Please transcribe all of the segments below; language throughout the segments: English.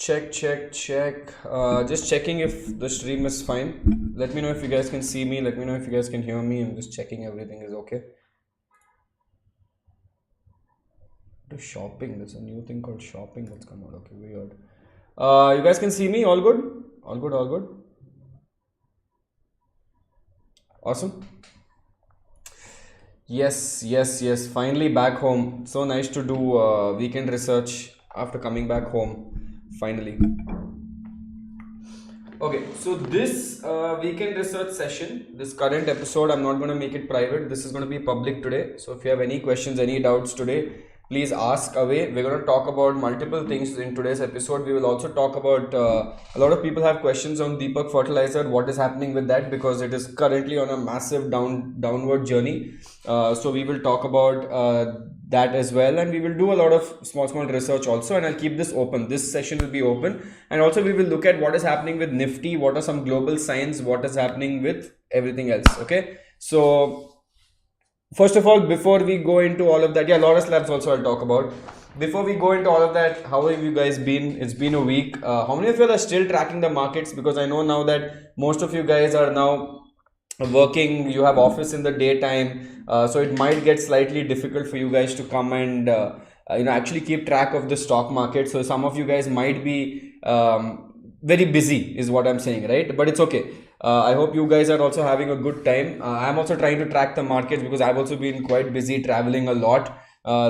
Check. Just checking if the stream is fine. Let me know if you guys can see me. Let me know if you guys can hear me. I'm just checking everything is okay. To shopping. There's a new thing called shopping that's come out. Okay, weird. You guys can see me? All good? All good. Awesome. Yes. Finally back home. So nice to do weekend research after coming back home. Finally. Okay, so this weekend research session, this current episode, I'm not going to make it private. This is going to be public today. So if you have any questions, any doubts today, please ask away. We're going to talk about multiple things in today's episode. We will also talk about, a lot of people have questions on Deepak Fertilizer, what is happening with that, because it is currently on a massive downward journey. So we will talk about that as well, and we will do a lot of small research also, and I'll keep this open. This session will be open, and also we will look at what is happening with Nifty, what are some global signs, what is happening with everything else. Okay, so first of all, before we go into all of that, Lotus Labs also I'll talk about. Before we go into all of that, how have you guys been? It's been a week. How many of you are still tracking the markets? Because I know now that most of you guys are now working, you have office in the daytime, so it might get slightly difficult for you guys to come and actually keep track of the stock market. So some of you guys might be very busy is what I'm saying, right? But it's okay. I hope you guys are also having a good time. I'm also trying to track the markets because I've also been quite busy traveling a lot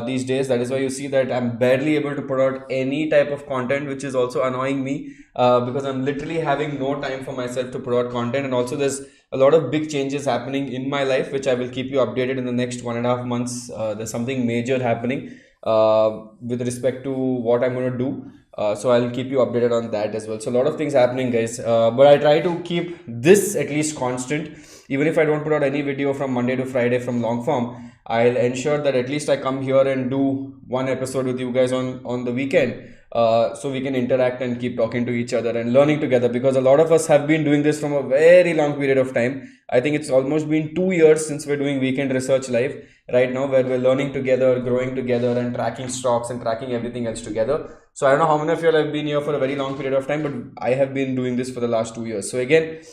these days. That is why you see that I'm barely able to put out any type of content, which is also annoying me because I'm literally having no time for myself to put out content. And also there's a lot of big changes happening in my life, which I will keep you updated in the next 1.5 months. There's something major happening with respect to what I'm going to do. So I'll keep you updated on that as well. So a lot of things happening, guys, but I try to keep this at least constant. Even if I don't put out any video from Monday to Friday from long form, I'll ensure that at least I come here and do one episode with you guys on the weekend, so we can interact and keep talking to each other and learning together, because a lot of us have been doing this from a very long period of time. I think it's almost been 2 years since we're doing weekend research live right now, where we're learning together, growing together, and tracking stocks and tracking everything else together. So I don't know how many of you have been here for a very long period of time, but I have been doing this for the last 2 years. So again,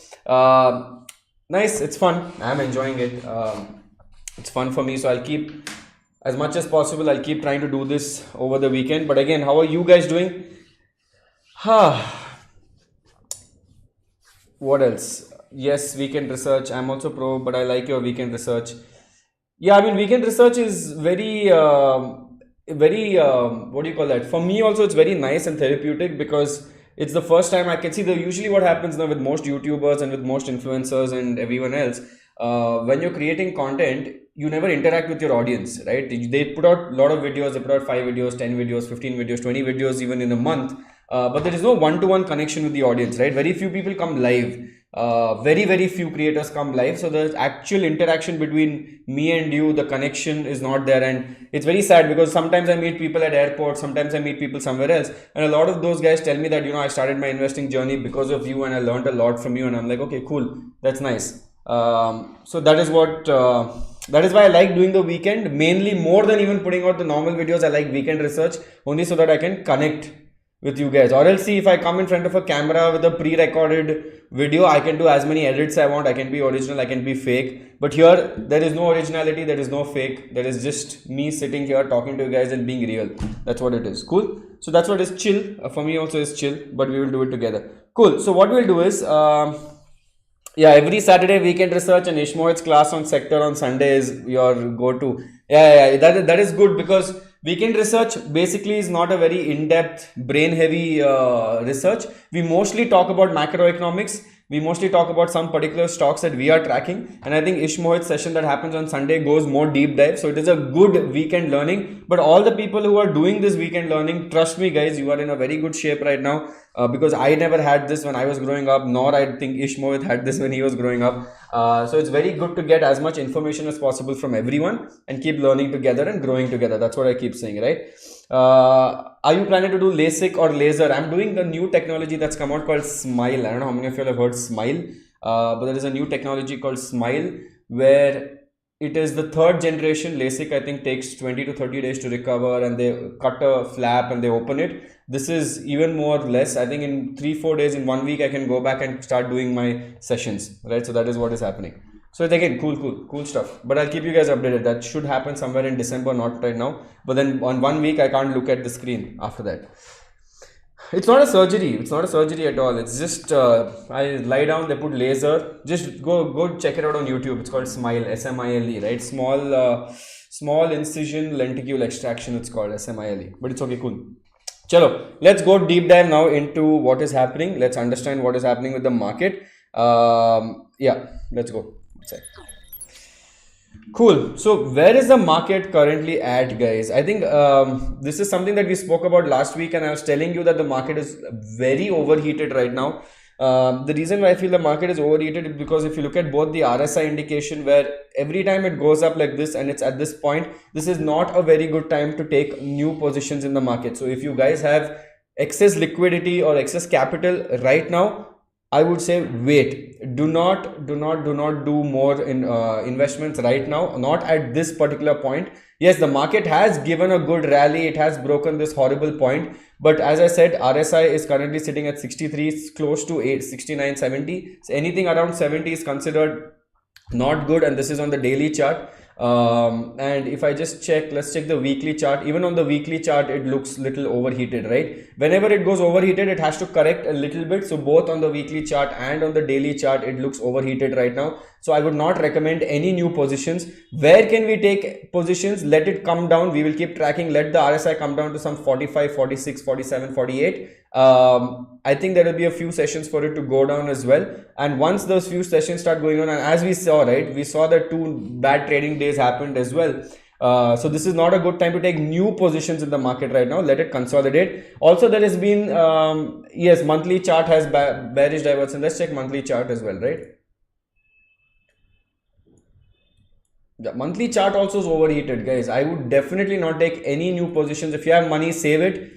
nice, it's fun. I'm enjoying it. It's fun for me, so I'll keep, as much as possible, I'll keep trying to do this over the weekend. But again, how are you guys doing? What else? Yes, weekend research. I'm also pro, but I like your weekend research. Yeah, I mean, weekend research is very, what do you call that? For me also, it's very nice and therapeutic, because it's the first time I can see usually what happens now with most YouTubers and with most influencers and everyone else. When you're creating content, you never interact with your audience, right? They put out a lot of videos, they put out 5 videos, 10 videos, 15 videos, 20 videos even in a month, but there is no one-to-one connection with the audience, right? Very few people come live, very few creators come live, so the actual interaction between me and you, the connection is not there. And it's very sad, because sometimes I meet people at airports, sometimes I meet people somewhere else, and a lot of those guys tell me that, I started my investing journey because of you and I learned a lot from you, and I'm like, okay, cool, that's nice. So that is what that is why I like doing the weekend, mainly more than even putting out the normal videos. I like weekend research only so that I can connect with you guys. Or else, see, if I come in front of a camera with a pre-recorded video, I can do as many edits I want. I can be original, I can be fake. But here, there is no originality, there is no fake. There is just me sitting here talking to you guys and being real. That's what it is. Cool. So that's what is chill. For me also is chill, but we will do it together. Cool. So what we'll do is, every Saturday weekend research, and Ishmoet's class on sector on Sunday is your go-to. That is good, because weekend research basically is not a very in-depth, brain-heavy research. We mostly talk about macroeconomics. We mostly talk about some particular stocks that we are tracking, and I think Ishmoet's session that happens on Sunday goes more deep dive. So it is a good weekend learning. But all the people who are doing this weekend learning, trust me guys, you are in a very good shape right now, because I never had this when I was growing up, nor I think Ishmoet had this when he was growing up. So it's very good to get as much information as possible from everyone and keep learning together and growing together. That's what I keep saying, right? Are you planning to do LASIK or laser? I'm doing the new technology that's come out called Smile. I don't know how many of you have heard Smile, but there is a new technology called Smile, where it is the third generation. LASIK, I think, takes 20 to 30 days to recover, and they cut a flap and they open it. This is even more or less. I think in 3-4 days, in 1 week, I can go back and start doing my sessions, right? So that is what is happening. So it's again cool stuff. But I'll keep you guys updated. That should happen somewhere in December, not right now. But then on 1 week, I can't look at the screen after that. It's not a surgery. It's not a surgery at all. It's just I lie down. They put laser. Just go check it out on YouTube. It's called Smile, SMILE, right? Small incision lenticule extraction. It's called SMILE. But it's okay, cool. Chalo, let's go deep dive now into what is happening. Let's understand what is happening with the market. Yeah, let's go. Cool. So where is the market currently at, guys? I think this is something that we spoke about last week, and I was telling you that the market is very overheated right now. The reason why I feel the market is overheated is because if you look at both the RSI indication, where every time it goes up like this and it's at this point, this is not a very good time to take new positions in the market. So if you guys have excess liquidity or excess capital right now, I would say wait. Do not do more in investments right now, not at this particular point. Yes, the market has given a good rally. It has broken this horrible point. But as I said, RSI is currently sitting at 63, close to 69, 70. So anything around 70 is considered not good, and this is on the daily chart. And if I just check, let's check the weekly chart. Even on the weekly chart, it looks little overheated, right? Whenever it goes overheated, it has to correct a little bit. So both on the weekly chart and on the daily chart, it looks overheated right now. So I would not recommend any new positions. Where can we take positions? Let it come down. We will keep tracking. Let the RSI come down to some 45, 46, 47, 48. I think there will be a few sessions for it to go down as well. And once those few sessions start going on, and as we saw, right, we saw that 2 bad trading days happened as well. So this is not a good time to take new positions in the market right now. Let it consolidate. Also, there has been, yes, monthly chart has bearish divergence. Let's check monthly chart as well, right? The monthly chart also is overheated, guys. I would definitely not take any new positions. If you have money, save it.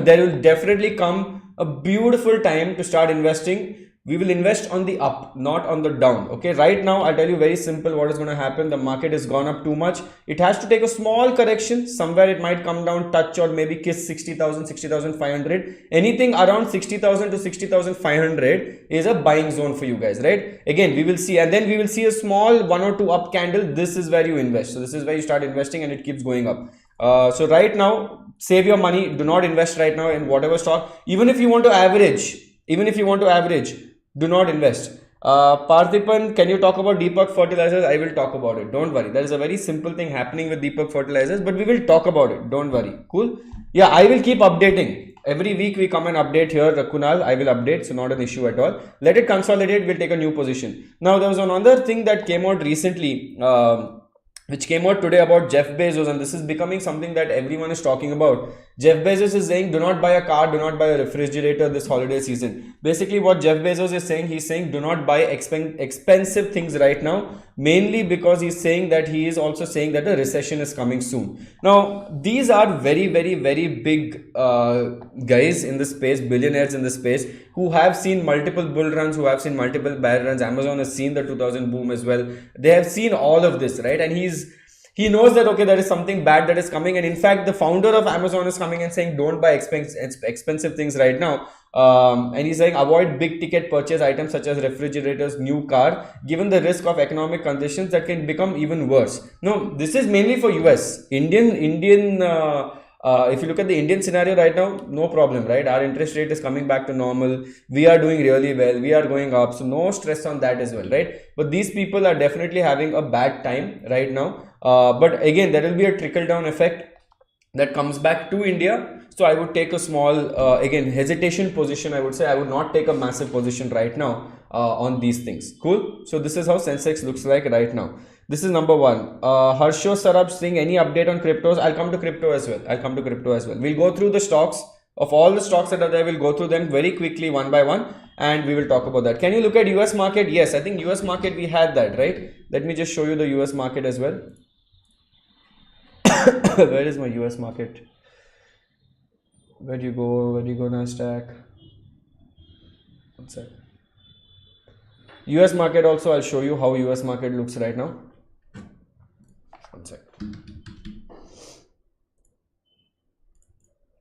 There will definitely come a beautiful time to start investing. We will invest on the up, not on the down. Okay, right now I'll tell you very simple what is going to happen. The market has gone up too much. It has to take a small correction. Somewhere it might come down, touch, or maybe kiss 60,000, 60,500. Anything around 60,000 to 60,500 is a buying zone for you guys, right? Again, we will see, and then we will see a small 1 or 2 up candle. This is where you invest. So this is where you start investing, and it keeps going up. So right now, save your money. Do not invest right now in whatever stock. Even if you want to average, do not invest. Parthipan, can you talk about Deepak Fertilizers? I will talk about it. Don't worry. There is a very simple thing happening with Deepak Fertilizers, but we will talk about it. Don't worry. Cool. Yeah, I will keep updating. Every week we come and update here. Kunal, I will update. So not an issue at all. Let it consolidate. We'll take a new position. Now, there was another thing that came out recently, which came out today about Jeff Bezos, and this is becoming something that everyone is talking about. Jeff Bezos is saying, do not buy a car, do not buy a refrigerator this holiday season. Basically, what Jeff Bezos is saying, he's saying, do not buy expensive things right now, mainly because he's saying that he is also saying that a recession is coming soon. Now, these are very, very, very big guys in the space, billionaires in the space, who have seen multiple bull runs, who have seen multiple bear runs. Amazon has seen the 2000 boom as well. They have seen all of this, right? And he knows that, okay, there is something bad that is coming. And in fact, the founder of Amazon is coming and saying, don't buy expensive things right now. And he's saying, avoid big ticket purchase items such as refrigerators, new car, given the risk of economic conditions that can become even worse. No, this is mainly for US. If you look at the Indian scenario right now, no problem, right? Our interest rate is coming back to normal. We are doing really well. We are going up. So no stress on that as well, right? But these people are definitely having a bad time right now. But again, there will be a trickle down effect that comes back to India. So I would take a small, again, hesitation position. I would say I would not take a massive position right now on these things. Cool. So this is how Sensex looks like right now. This is number one. Harsho Sarab saying, any update on cryptos? I'll come to crypto as well. We'll go through the stocks. Of all the stocks that are there, we'll go through them very quickly one by one, and we will talk about that. Can you look at US market? Yes, I think US market, we had that, right? Let me just show you the US market as well. Where is my US market? Where do you go? Nasdaq? What's that? US market also, I'll show you how US market looks right now.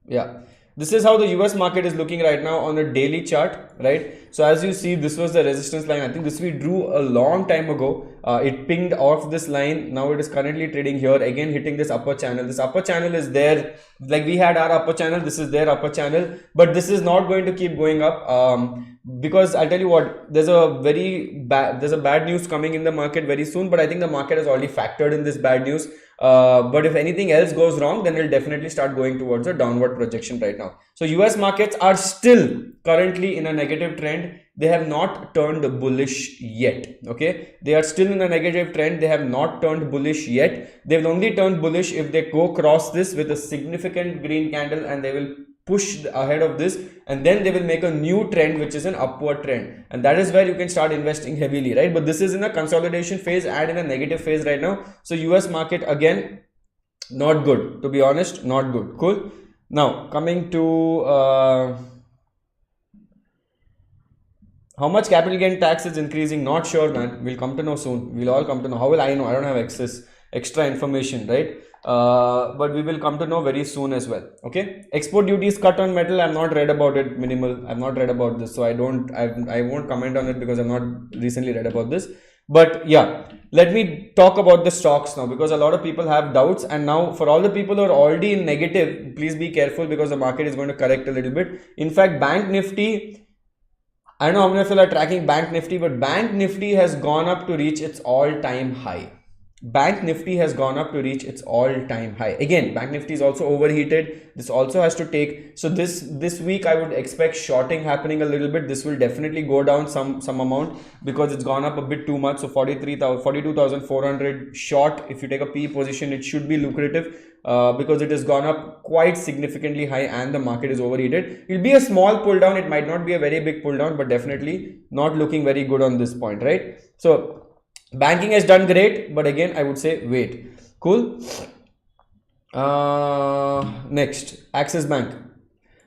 Yeah, this is how the US market is looking right now on a daily chart, right? So as you see, this was the resistance line. I think this we drew a long time ago. It pinged off this line. Now it is currently trading here, again hitting this upper channel. This upper channel is there, like we had our upper channel, this is their upper channel, but this is not going to keep going up. Because I'll tell you what, there's a bad news coming in the market very soon, but I think the market has already factored in this bad news. But if anything else goes wrong, then it'll definitely start going towards a downward projection right now. So US markets are still currently in a negative trend. They have not turned bullish yet. Okay, they are still in a negative trend. They have not turned bullish yet. They will only turn bullish if they go cross this with a significant green candle, and they will push ahead of this, and then they will make a new trend, which is an upward trend, and that is where you can start investing heavily, right? But this is in a consolidation phase and in a negative phase right now. So US market again, not good, to be honest, not good. Cool. Now coming to how much capital gain tax is increasing, not sure, man. We'll come to know soon. We'll all come to know. How will I know? I don't have extra information, right? But we will come to know very soon as well. Okay, export duties cut on metal, I've not read about it. Minimal, I've not read about this, so I won't comment on it because I've not recently read about this. But yeah, let me talk about the stocks now, because a lot of people have doubts, and now for all the people who are already in negative, please be careful, because the market is going to correct a little bit. In fact, Bank Nifty, I know how many of you are tracking Bank Nifty, but Bank Nifty has gone up to reach its all-time high. Bank Nifty has gone up to reach its all-time high. Again, Bank Nifty is also overheated. This also has to take, so this week I would expect shorting happening a little bit. This will definitely go down some amount, because it's gone up a bit too much. So 42,400 short, if you take a P position, it should be lucrative, because it has gone up quite significantly high and the market is overheated. It'll be a small pull down. It might not be a very big pull down, but definitely not looking very good on this point, right? So banking has done great, but again I would say wait. Cool. Next, Axis Bank.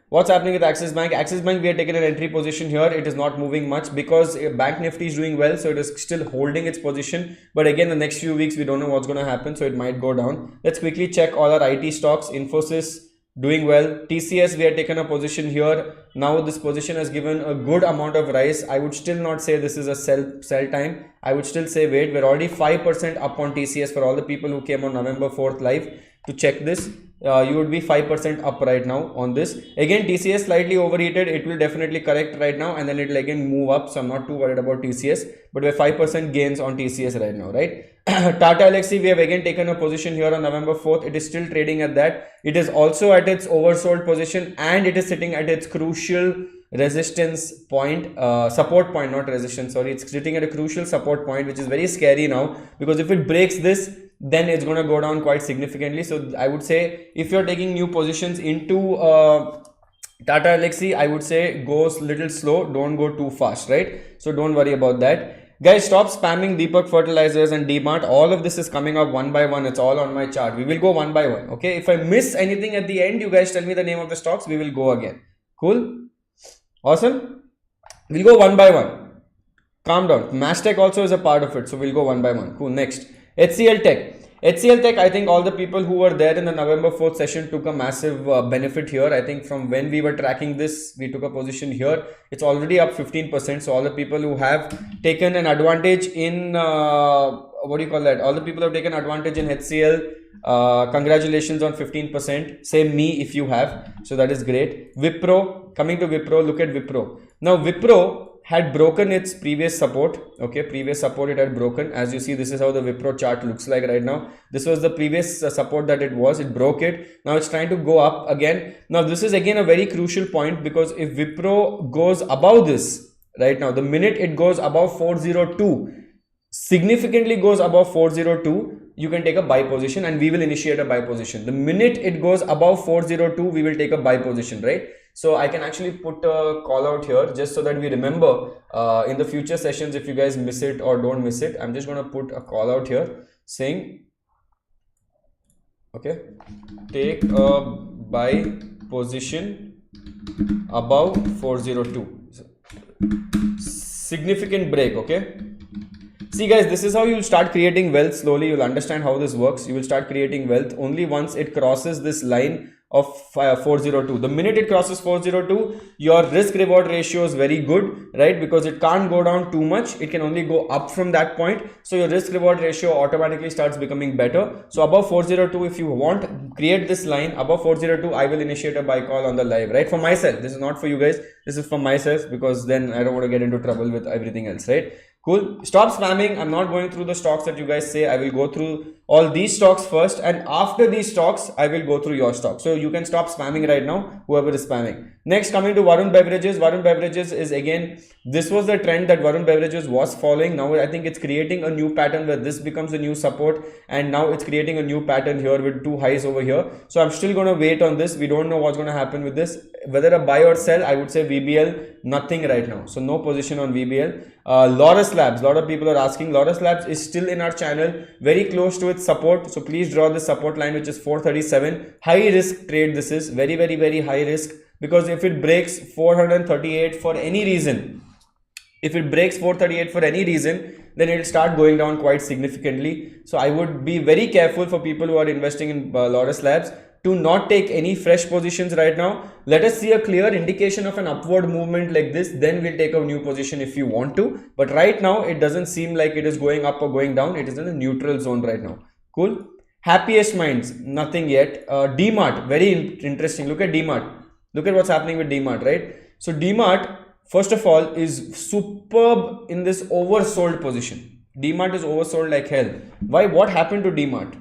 What's happening with Axis Bank? Axis Bank, we are taking an entry position here. It is not moving much because Bank Nifty is doing well, so it is still holding its position. But again, the next few weeks we don't know what's going to happen, so it might go down. Let's quickly check all our IT stocks. Infosys doing well. TCS, we are taking a position here. Now this position has given a good amount of rise. I would still not say this is a sell time. I would still say wait. We're already 5% up on TCS. For all the people who came on November 4th live to check this, you would be 5% up right now on this. Again, TCS slightly overheated. It will definitely correct right now, and then it will again move up. So I'm not too worried about TCS, but we're 5% gains on TCS right now, right? Tata Elxsi, we have again taken a position here on November 4th. It is still trading at that. It is also at its oversold position, and it is sitting at its crucial resistance point, support point, not resistance, sorry. It's sitting at a crucial support point, which is very scary now, because if it breaks this, then it's going to go down quite significantly. So I would say if you're taking new positions into Tata Elxsi, I would say go little slow, don't go too fast, right? So don't worry about that. Guys, stop spamming Deepak Fertilizers and DMart. All of this is coming up one by one. It's all on my chart. We will go one by one. Okay, if I miss anything at the end, you guys tell me the name of the stocks. We will go again. Cool? Awesome. We'll go one by one. Calm down. Mastech also is a part of it, so we'll go one by one. Cool. Next, HCL Tech. HCL Tech, I think all the people who were there in the November 4th session took a massive benefit here. I think from when we were tracking this, we took a position here. It's already up 15%. So all the people who have taken an advantage in, what do you call that? All the people who have taken advantage in HCL, congratulations on 15%. Say me if you have. So that is great. Wipro, coming to Wipro, look at Wipro. Now Wipro had broken its previous support. Okay, previous support it had broken. As you see, this is how the Wipro chart looks like right now. This was the previous support that it was. It broke it. Now it's trying to go up again. Now this is again a very crucial point, because if Wipro goes above this right now, the minute it goes above 402, significantly goes above 402, you can take a buy position, and we will initiate a buy position. The minute it goes above 402, we will take a buy position, right? So I can actually put a call out here just so that we remember in the future sessions. If you guys miss it or don't miss it, I'm just going to put a call out here saying, okay, take a buy position above 402. Significant break, okay? See guys, this is how you'll start creating wealth slowly. You'll understand how this works. You will start creating wealth only once it crosses this line of 402. The minute it crosses 402, your risk reward ratio is very good, right? Because it can't go down too much. It can only go up from that point. So your risk reward ratio automatically starts becoming better. So above 402, if you want, create this line above 402. I will initiate a buy call on the live, right? For myself. This is not for you guys. This is for myself, because then I don't want to get into trouble with everything else, right? Cool. Stop spamming. I'm not going through the stocks that you guys say. I will go through all these stocks first, and after these stocks, I will go through your stock. So you can stop spamming right now, whoever is spamming. Next, coming to Warrant Beverages. Warrant Beverages is again, this was the trend that Warrant Beverages was following. Now I think it's creating a new pattern where this becomes a new support, and now it's creating a new pattern here with two highs over here. So I'm still going to wait on this. We don't know what's going to happen with this. Whether a buy or sell, I would say VBL, nothing right now. So no position on VBL. Laurus Labs, a lot of people are asking. Laurus Labs is still in our channel, very close to its support. So please draw the support line, which is 437. High risk trade this is, very, very, very high risk, because if it breaks 438 for any reason, then it will start going down quite significantly. So I would be very careful for people who are investing in Laurus Labs to not take any fresh positions right now. Let us see a clear indication of an upward movement like this, then we'll take a new position if you want to. But right now, it doesn't seem like it is going up or going down. It is in a neutral zone right now. Cool. Happiest Minds, nothing yet. DMart, very interesting. Look at DMart. Look at what's happening with DMart, right? So DMart, first of all, is superb in this oversold position. DMart is oversold like hell. Why? What happened to DMart?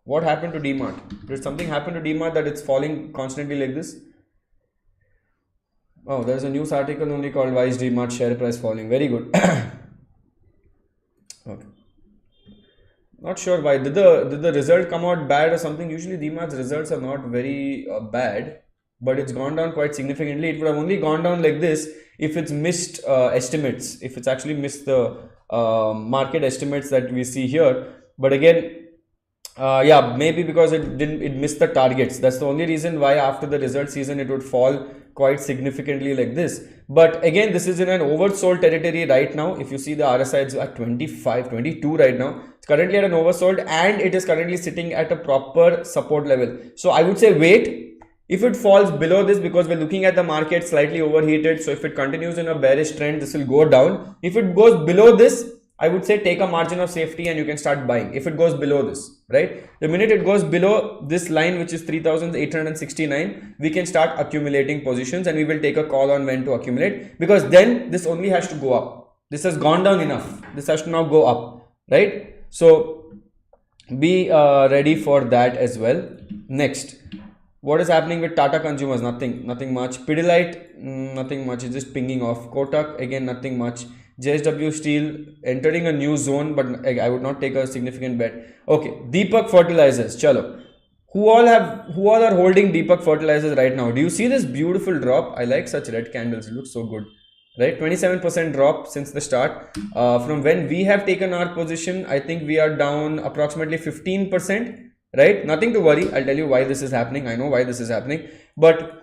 What happened to DMart? Did something happen to DMart that it's falling constantly like this? Oh, there's a news article only called "Why is DMart share price falling?" Very good. Okay. Not sure why. Did the result come out bad or something? Usually DMart's results are not very bad, but it's gone down quite significantly. It would have only gone down like this if it's missed estimates. If it's actually missed the market estimates that we see here. But again, yeah, maybe because it missed the targets. That's the only reason why after the result season it would fall quite significantly like this. But again, this is in an oversold territory right now. If you see the RSI, it's at 25, 22 right now. It's currently at an oversold, and it is currently sitting at a proper support level. So I would say wait. If it falls below this, because we're looking at the market slightly overheated, so if it continues in a bearish trend, this will go down. If it goes below this, I would say take a margin of safety and you can start buying if it goes below this, right? The minute it goes below this line, which is 3,869, we can start accumulating positions, and we will take a call on when to accumulate, because then this only has to go up. This has gone down enough. This has to now go up, right? So be ready for that as well. Next, what is happening with Tata Consumers? Nothing much. Pidilite, nothing much. It's just pinging off. Kotak, again, nothing much. JSW Steel entering a new zone, but I would not take a significant bet. Okay, Deepak Fertilizers. Chalo. Who all are holding Deepak Fertilizers right now? Do you see this beautiful drop? I like such red candles. It looks so good, right? 27% drop since the start. From when we have taken our position, I think we are down approximately 15%, right? Nothing to worry. I'll tell you why this is happening. I know why this is happening. But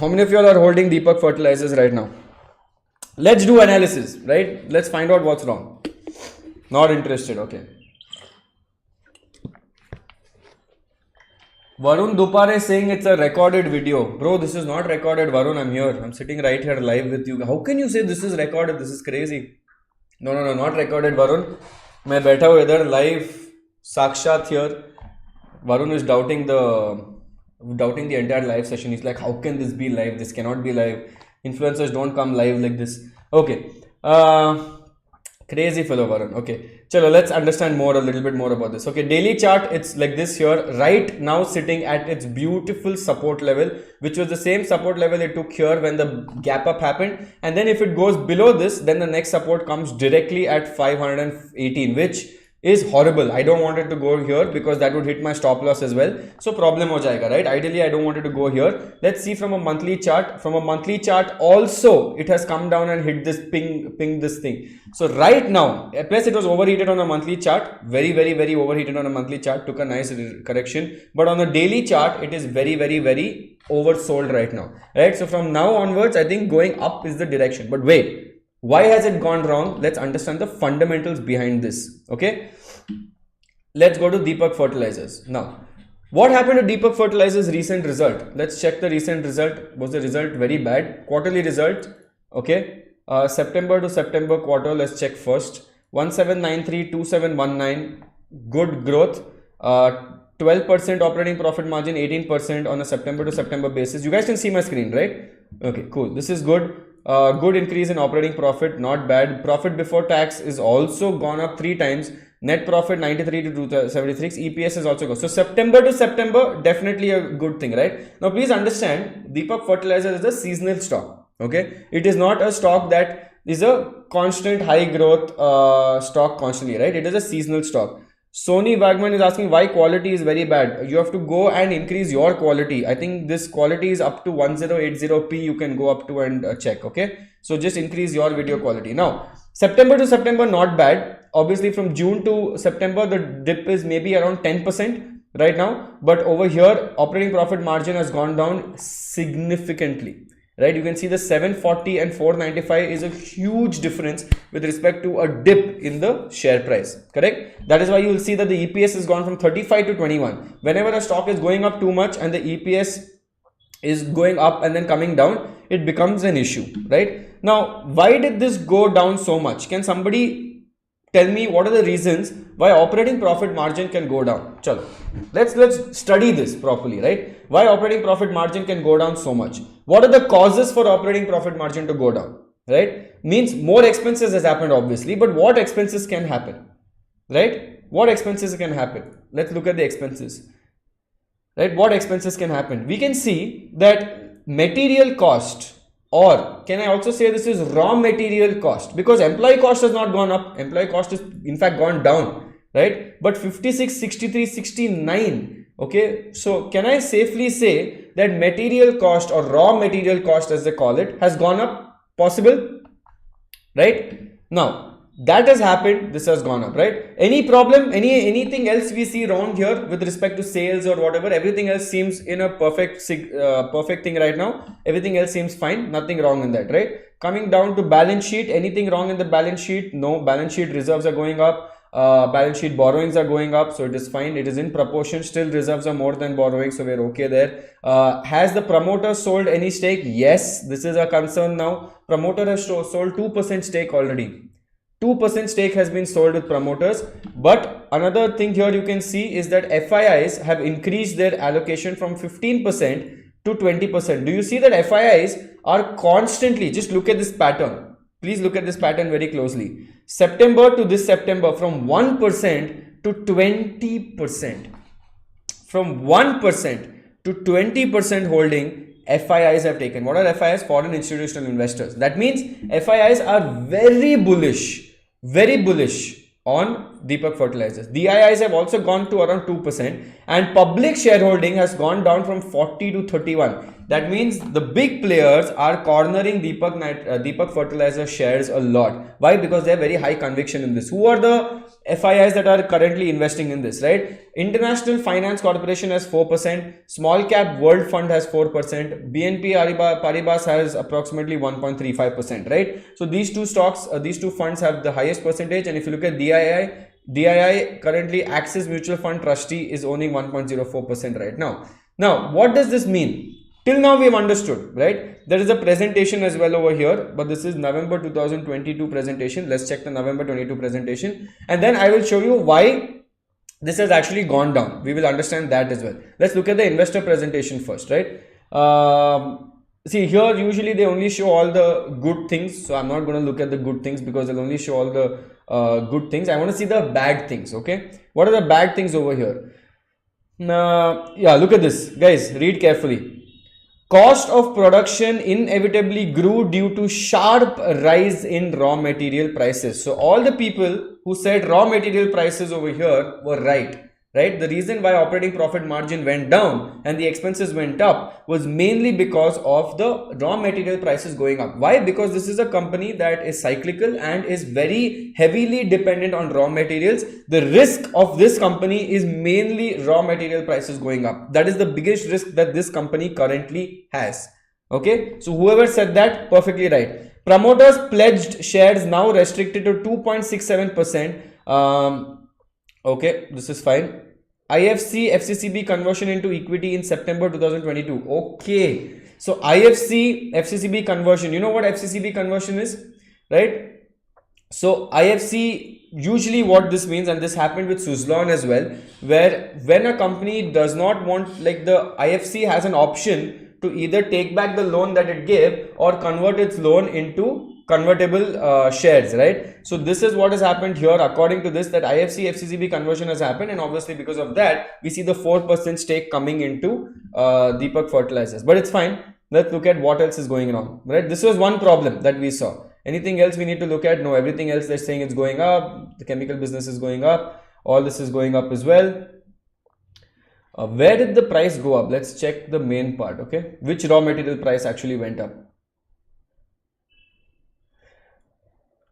how many of you all are holding Deepak Fertilizers right now? Let's do analysis, right? Let's find out what's wrong. Not interested, okay. Varun Dupare is saying it's a recorded video. Bro, this is not recorded, Varun. I'm here. I'm sitting right here live with you. How can you say this is recorded? This is crazy. No, not recorded, Varun. मैं बैठा हूँ इधर live साक्षात here. Varun is doubting the entire live session. He's like, how can this be live? This cannot be live. Influencers don't come live like this. Okay. Crazy fellow Varun. Okay. Chalo, let's understand a little bit more about this. Okay. Daily chart, it's like this here. Right now sitting at its beautiful support level, which was the same support level it took here when the gap up happened. And then if it goes below this, then the next support comes directly at 518, which is horrible. I don't want it to go here because that would hit my stop loss as well. So problem ho jayega, right? Ideally, I don't want it to go here. Let's see from a monthly chart. From a monthly chart also, it has come down and hit this ping this thing. So right now, plus it was overheated on a monthly chart. Very, very, very overheated on a monthly chart. Took a nice correction. But on a daily chart, it is very, very, very oversold right now. Right? So from now onwards, I think going up is the direction. But wait. Why has it gone wrong? Let's understand the fundamentals behind this. Okay, let's go to Deepak Fertilizers. Now, what happened to Deepak Fertilizers' recent result? Let's check the recent result. Was the result very bad? Quarterly result. Okay, September to September quarter. Let's check first. 1793, 2719. Good growth. 12% operating profit margin, 18% on a September to September basis. You guys can see my screen, right? Okay, cool. This is good. Good increase in operating profit, not bad. Profit before tax is also gone up 3 times. Net profit 93 to 276. EPS is also good. So September to September, definitely a good thing, right? Now please understand, Deepak Fertilizers is a seasonal stock. Okay, it is not a stock that is a constant high growth stock constantly, right? It is a seasonal stock. Sony Wagman is asking why quality is very bad. You have to go and increase your quality. I think this quality is up to 1080p. You can go up to and check. Okay, so just increase your video quality. Now September to September, not bad. Obviously from June to September the dip is maybe around 10% right now, but over here operating profit margin has gone down significantly. Right, you can see the 740 and 495 is a huge difference with respect to a dip in the share price. Correct? That is why you will see that the EPS has gone from 35 to 21. Whenever a stock is going up too much and the EPS is going up and then coming down, it becomes an issue. Right? Now, why did this go down so much? Can somebody tell me what are the reasons why operating profit margin can go down? Chalo, let's study this properly, right? Why operating profit margin can go down so much? What are the causes for operating profit margin to go down? Right? Means more expenses has happened obviously, but what expenses can happen? Right? What expenses can happen? Let's look at the expenses. Right? What expenses can happen? We can see that material cost, or can I also say this is raw material cost, because employee cost has not gone up. Employee cost is in fact gone down, right? But 56, 63, 69. Okay, so can I safely say that material cost or raw material cost as they call it has gone up? Possible, right? Now that has happened, this has gone up, right? Any problem, anything else we see wrong here with respect to sales or whatever? Everything else seems in a perfect thing right now. Everything else seems fine, nothing wrong in that, right? Coming down to balance sheet, anything wrong in the balance sheet? No. Balance sheet reserves are going up, balance sheet borrowings are going up, so it is fine, it is in proportion. Still reserves are more than borrowing, so we're okay there. Has the promoter sold any stake? Yes, this is a concern now. Promoter has sold 2% stake already. 2% stake has been sold with promoters. But another thing here you can see is that FIIs have increased their allocation from 15% to 20%. Do you see that FIIs are constantly, just look at this pattern. Please look at this pattern very closely. September to this September, from 1% to 20%. From 1% to 20% holding FIIs have taken. What are FIIs? Foreign institutional investors. That means FIIs are very bullish on Deepak Fertilizers. DIIs have also gone to around 2%, and public shareholding has gone down from 40 to 31. That means the big players are cornering Deepak Fertilizer shares a lot. Why? Because they have very high conviction in this. Who are the FIIs that are currently investing in this, right? International Finance Corporation has 4%, Small Cap World Fund has 4%, BNP Paribas has approximately 1.35%, right? So these two stocks, these two funds have the highest percentage. And if you look at DII currently Axis Mutual Fund Trustee is owning 1.04% right now. Now, what does this mean? Till now we have understood, right? There is a presentation as well over here, but this is November 2022 presentation. Let's check the November 22 presentation, and then I will show you why this has actually gone down. We will understand that as well. Let's look at the investor presentation first, right? See here, usually they only show all the good things, so I'm not going to look at the good things because they'll only show all the good things. I want to see the bad things. Okay, what are the bad things over here? Yeah, look at this, guys. Read carefully. Cost of production inevitably grew due to sharp rise in raw material prices. So all the people who said raw material prices over here were right. The reason why operating profit margin went down and the expenses went up was mainly because of the raw material prices going up. Why? Because this is a company that is cyclical and is very heavily dependent on raw materials. The risk of this company is mainly raw material prices going up. That is the biggest risk that this company currently has. Okay, so whoever said that, perfectly right. Promoters pledged shares now restricted to 2.67%. Okay, this is fine. IFC FCCB conversion into equity in September 2022. Okay, so IFC FCCB conversion. You know what FCCB conversion is, right? So IFC, usually what this means, and this happened with Suzlon as well, where when a company does not want, like the IFC has an option to either take back the loan that it gave or convert its loan into convertible shares, right? So this is what has happened here. According to this, that IFC FCCB conversion has happened, and obviously because of that we see the 4% stake coming into Deepak Fertilizers. But it's fine. Let's look at what else is going on, right? This was one problem that we saw. Anything else we need to look at? No, everything else they're saying it's going up. The chemical business is going up. All this is going up as well. Where did the price go up? Let's check the main part. Okay, which raw material price actually went up?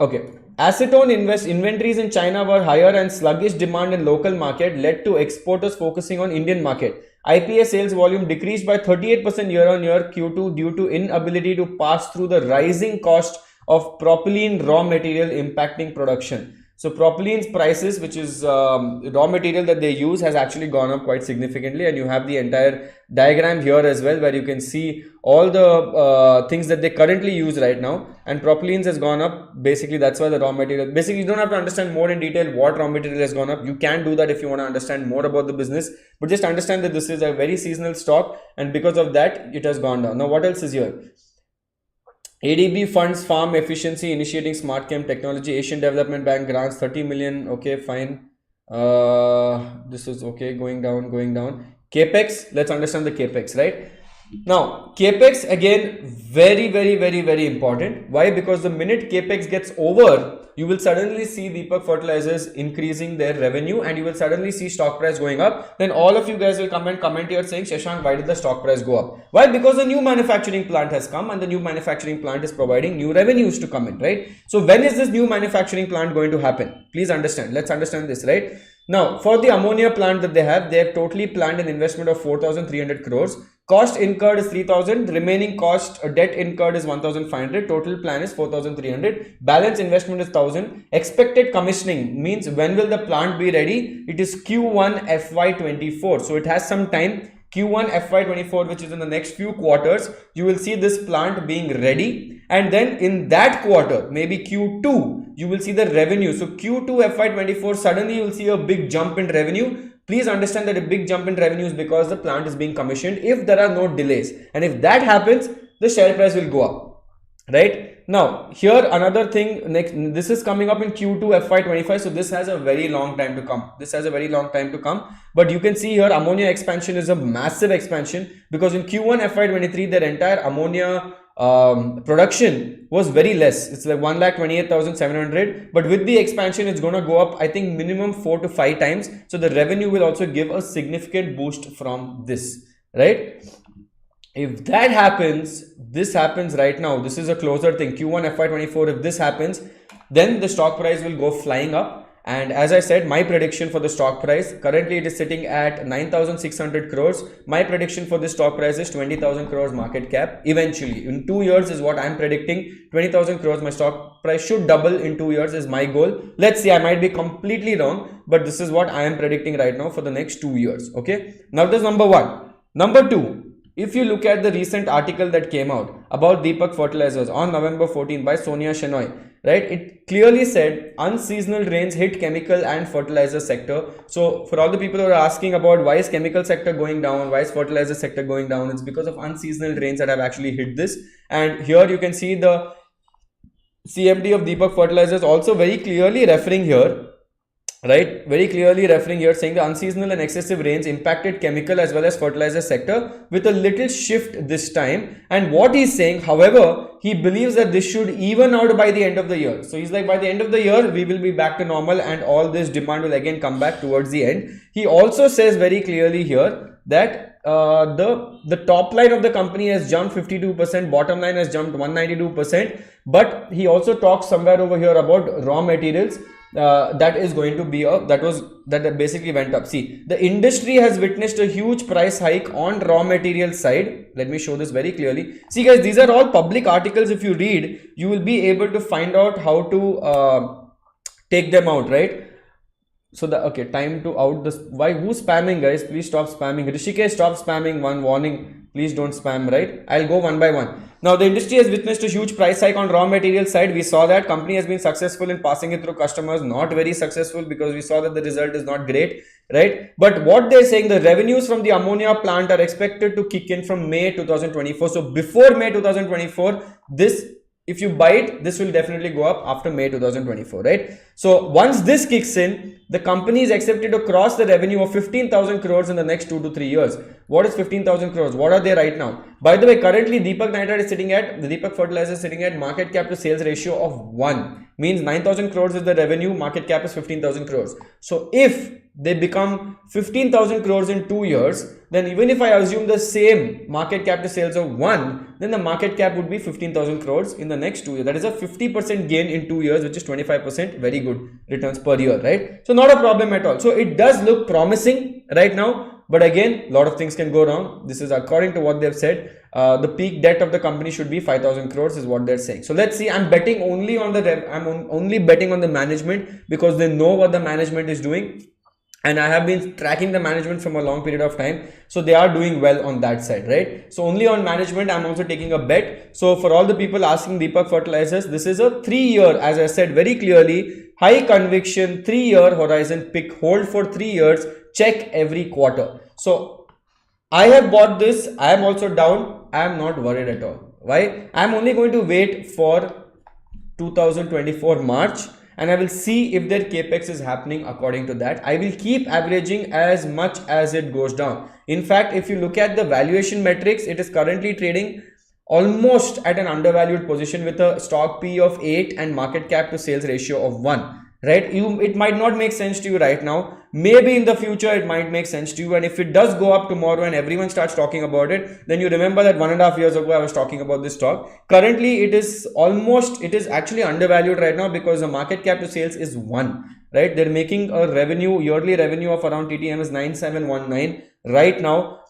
Okay, acetone inventories in China were higher, and sluggish demand in local market led to exporters focusing on Indian market. IPA sales volume decreased by 38% year on year Q2 due to inability to pass through the rising cost of propylene raw material impacting production. So propylene's prices, which is raw material that they use, has actually gone up quite significantly, and you have the entire diagram here as well, where you can see all the things that they currently use right now, and propylene's has gone up. Basically that's why the raw material, basically you don't have to understand more in detail what raw material has gone up. You can do that if you want to understand more about the business, but just understand that this is a very seasonal stock, and because of that it has gone down. Now what else is here? ADB funds farm efficiency, initiating smart chem technology. Asian Development Bank grants 30 million. Okay, fine. This is okay, going down. Capex, let's understand the capex, right? Now capex, again, very important. Why? Because the minute capex gets over, you will suddenly see Deepak Fertilizers increasing their revenue, and you will suddenly see stock price going up. Then all of you guys will comment here saying, Shashank, why did the stock price go up? Why? Because the new manufacturing plant has come, and the new manufacturing plant is providing new revenues to come in, right? So when is this new manufacturing plant going to happen? Please understand. Let's understand this, right? Now for the ammonia plant that they have totally planned an investment of 4,300 crores. Cost incurred is 3,000. Remaining cost debt incurred is 1,500. Total plan is 4,300. Balance investment is 1,000. Expected commissioning means when will the plant be ready? It is Q1 FY24. So it has some time. Q1 FY24, which is in the next few quarters, you will see this plant being ready, and then in that quarter, maybe Q2, you will see the revenue. So Q2 FY24, suddenly you will see a big jump in revenue. Please understand that a big jump in revenue is because the plant is being commissioned, if there are no delays, and if that happens, the share price will go up, right? Now here another thing, next, this is coming up in Q2 FY25, so this has a very long time to come. But you can see here ammonia expansion is a massive expansion, because in Q1 FY23 their entire ammonia production was very less. It's like 1,28,700, but with the expansion it's going to go up, I think, minimum 4 to 5 times. So the revenue will also give a significant boost from this, right? If that happens, this happens right now, this is a closer thing, Q1 FY24, if this happens, then the stock price will go flying up. And as I said, my prediction for the stock price, currently it is sitting at 9,600 crores. My prediction for this stock price is 20,000 crores market cap. Eventually, in 2 years is what I'm predicting. 20,000 crores, my stock price should double in 2 years is my goal. Let's see, I might be completely wrong, but this is what I am predicting right now for the next 2 years. Okay, now that's number one. Number two, if you look at the recent article that came out about Deepak Fertilizers on November 14 by Sonia Shenoy, right, it clearly said unseasonal rains hit chemical and fertilizer sector. So for all the people who are asking about why is chemical sector going down, why is fertilizer sector going down, it's because of unseasonal rains that have actually hit this. And here you can see the CMD of Deepak Fertilizers also very clearly referring here, right, very clearly referring here, saying the unseasonal and excessive rains impacted chemical as well as fertilizer sector with a little shift this time. And what he's saying, however, he believes that this should even out by the end of the year. So he's like, by the end of the year we will be back to normal, and all this demand will again come back towards the end. He also says very clearly here that the top line of the company has jumped 52%, bottom line has jumped 192%, but he also talks somewhere over here about raw materials. that is going to be that basically went up. See, the industry has witnessed a huge price hike on raw material side. Let me show this very clearly. See guys, these are all public articles. If you read, you will be able to find out how to take them out, right? So okay, time to out this. Why? Who's spamming, guys? Please stop spamming. Rishikesh, stop spamming. One warning. Please don't spam, right? I'll go one by one. Now, the industry has witnessed a huge price hike on raw material side. We saw that company has been successful in passing it through customers. Not very successful because we saw that the result is not great, right? But what they're saying, the revenues from the ammonia plant are expected to kick in from May 2024. So before May 2024, if you buy it, this will definitely go up after May 2024, right? So once this kicks in, the company is expected to cross the revenue of 15,000 crores in the next 2 to 3 years. What is 15,000 crores? What are they right now? By the way, currently Deepak Fertilizers is sitting at market cap to sales ratio of 1. Means 9,000 crores is the revenue, market cap is 15,000 crores. So if they become 15,000 crores in 2 years, then even if I assume the same market cap to sales of 1, then the market cap would be 15,000 crores in the next 2 years. That is a 50% gain in 2 years, which is 25%. Very good returns per year, right? So not a problem at all. So it does look promising right now, but again, a lot of things can go wrong. This is according to what they've said. The peak debt of the company should be 5,000 crores is what they're saying. So let's see. I'm betting only on only betting on the management because they know what the management is doing. And I have been tracking the management from a long period of time. So they are doing well on that side, right? So only on management, I'm also taking a bet. So for all the people asking Deepak Fertilizers, this is a 3-year, as I said very clearly, high conviction, 3-year horizon pick, hold for 3 years, check every quarter. So I have bought this. I am also down. I am not worried at all. Why? I'm only going to wait for 2024 March. And I will see if their capex is happening according to that. I will keep averaging as much as it goes down. In fact, if you look at the valuation metrics, it is currently trading almost at an undervalued position with a stock P of 8 and market cap to sales ratio of 1. Right? It might not make sense to you right now. Maybe in the future it might make sense to you. And if it does go up tomorrow and everyone starts talking about it, then you remember that 1.5 years ago I was talking about this stock. Currently it is actually undervalued right now because the market cap to sales is 1. Right? They're making a yearly revenue of around TTM is 9719 right now.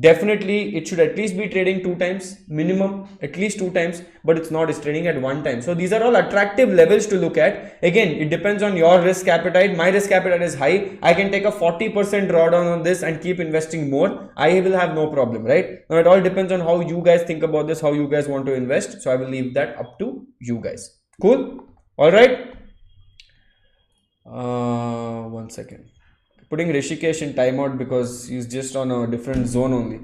Definitely it should at least be trading 2 times minimum, at least 2 times, but it's not. It's trading at 1 time. So these are all attractive levels to look at. Again, it depends on your risk appetite. My risk appetite is high. I can take a 40% drawdown on this and keep investing more. I will have no problem, right? Now it all depends on how you guys think about this, how you guys want to invest. So I will leave that up to you guys. Cool. All right. 1 second. Putting Rishikesh in timeout because he's just on a different zone only.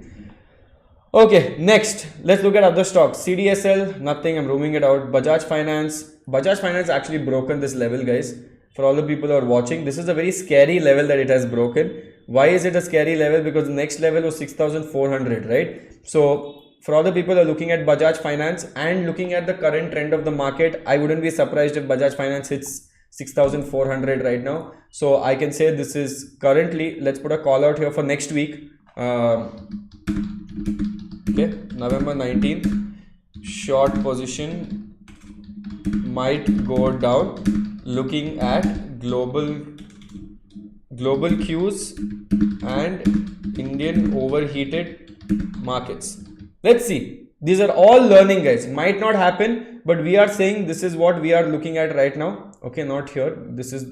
Okay, next, let's look at other stocks. CDSL, nothing, I'm roaming it out. Bajaj Finance actually broken this level, guys. For all the people who are watching, this is a very scary level that it has broken. Why is it a scary level? Because the next level was 6,400, right? So for all the people who are looking at Bajaj Finance and looking at the current trend of the market, I wouldn't be surprised if Bajaj Finance hits 6,400 right now. So I can say this is currently, let's put a call out here for next week. Okay, November 19th, short position might go down. Looking at global cues and Indian overheated markets. Let's see. These are all learning, guys. Might not happen, but we are saying this is what we are looking at right now. Okay, not here. This is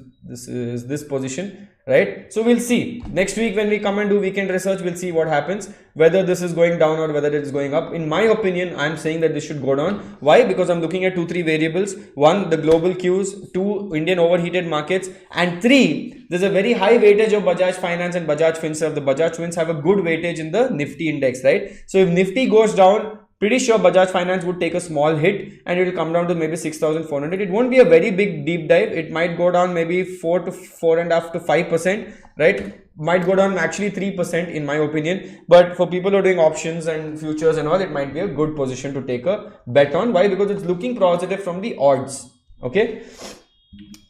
this position, right? So we'll see next week when we come and do weekend research. We'll see what happens, whether this is going down or whether it is going up. In my opinion, I'm saying that this should go down. Why? Because I'm looking at 2-3 variables. 1, the global cues. 2, Indian overheated markets. And 3, there's a very high weightage of Bajaj Finance and Bajaj Finserv. The Bajaj Finance have a good weightage in the Nifty index, right? So if Nifty goes down, pretty sure Bajaj Finance would take a small hit and it will come down to maybe 6,400. It won't be a very big deep dive. It might go down maybe 4.5 to 5%, right? Might go down actually 3% in my opinion. But for people who are doing options and futures and all, it might be a good position to take a bet on. Why? Because it's looking positive from the odds. Okay.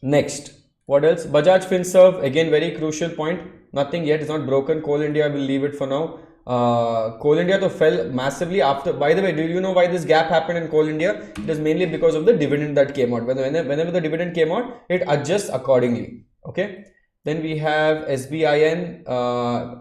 Next, what else? Bajaj Finserv, again, very crucial point. Nothing yet. It's not broken. Coal India, will leave it for now. Coal India to fell massively after. By the way, do you know why this gap happened in Coal India? It is mainly because of the dividend that came out. Whenever the dividend came out, it adjusts accordingly. Okay. Then we have SBIN.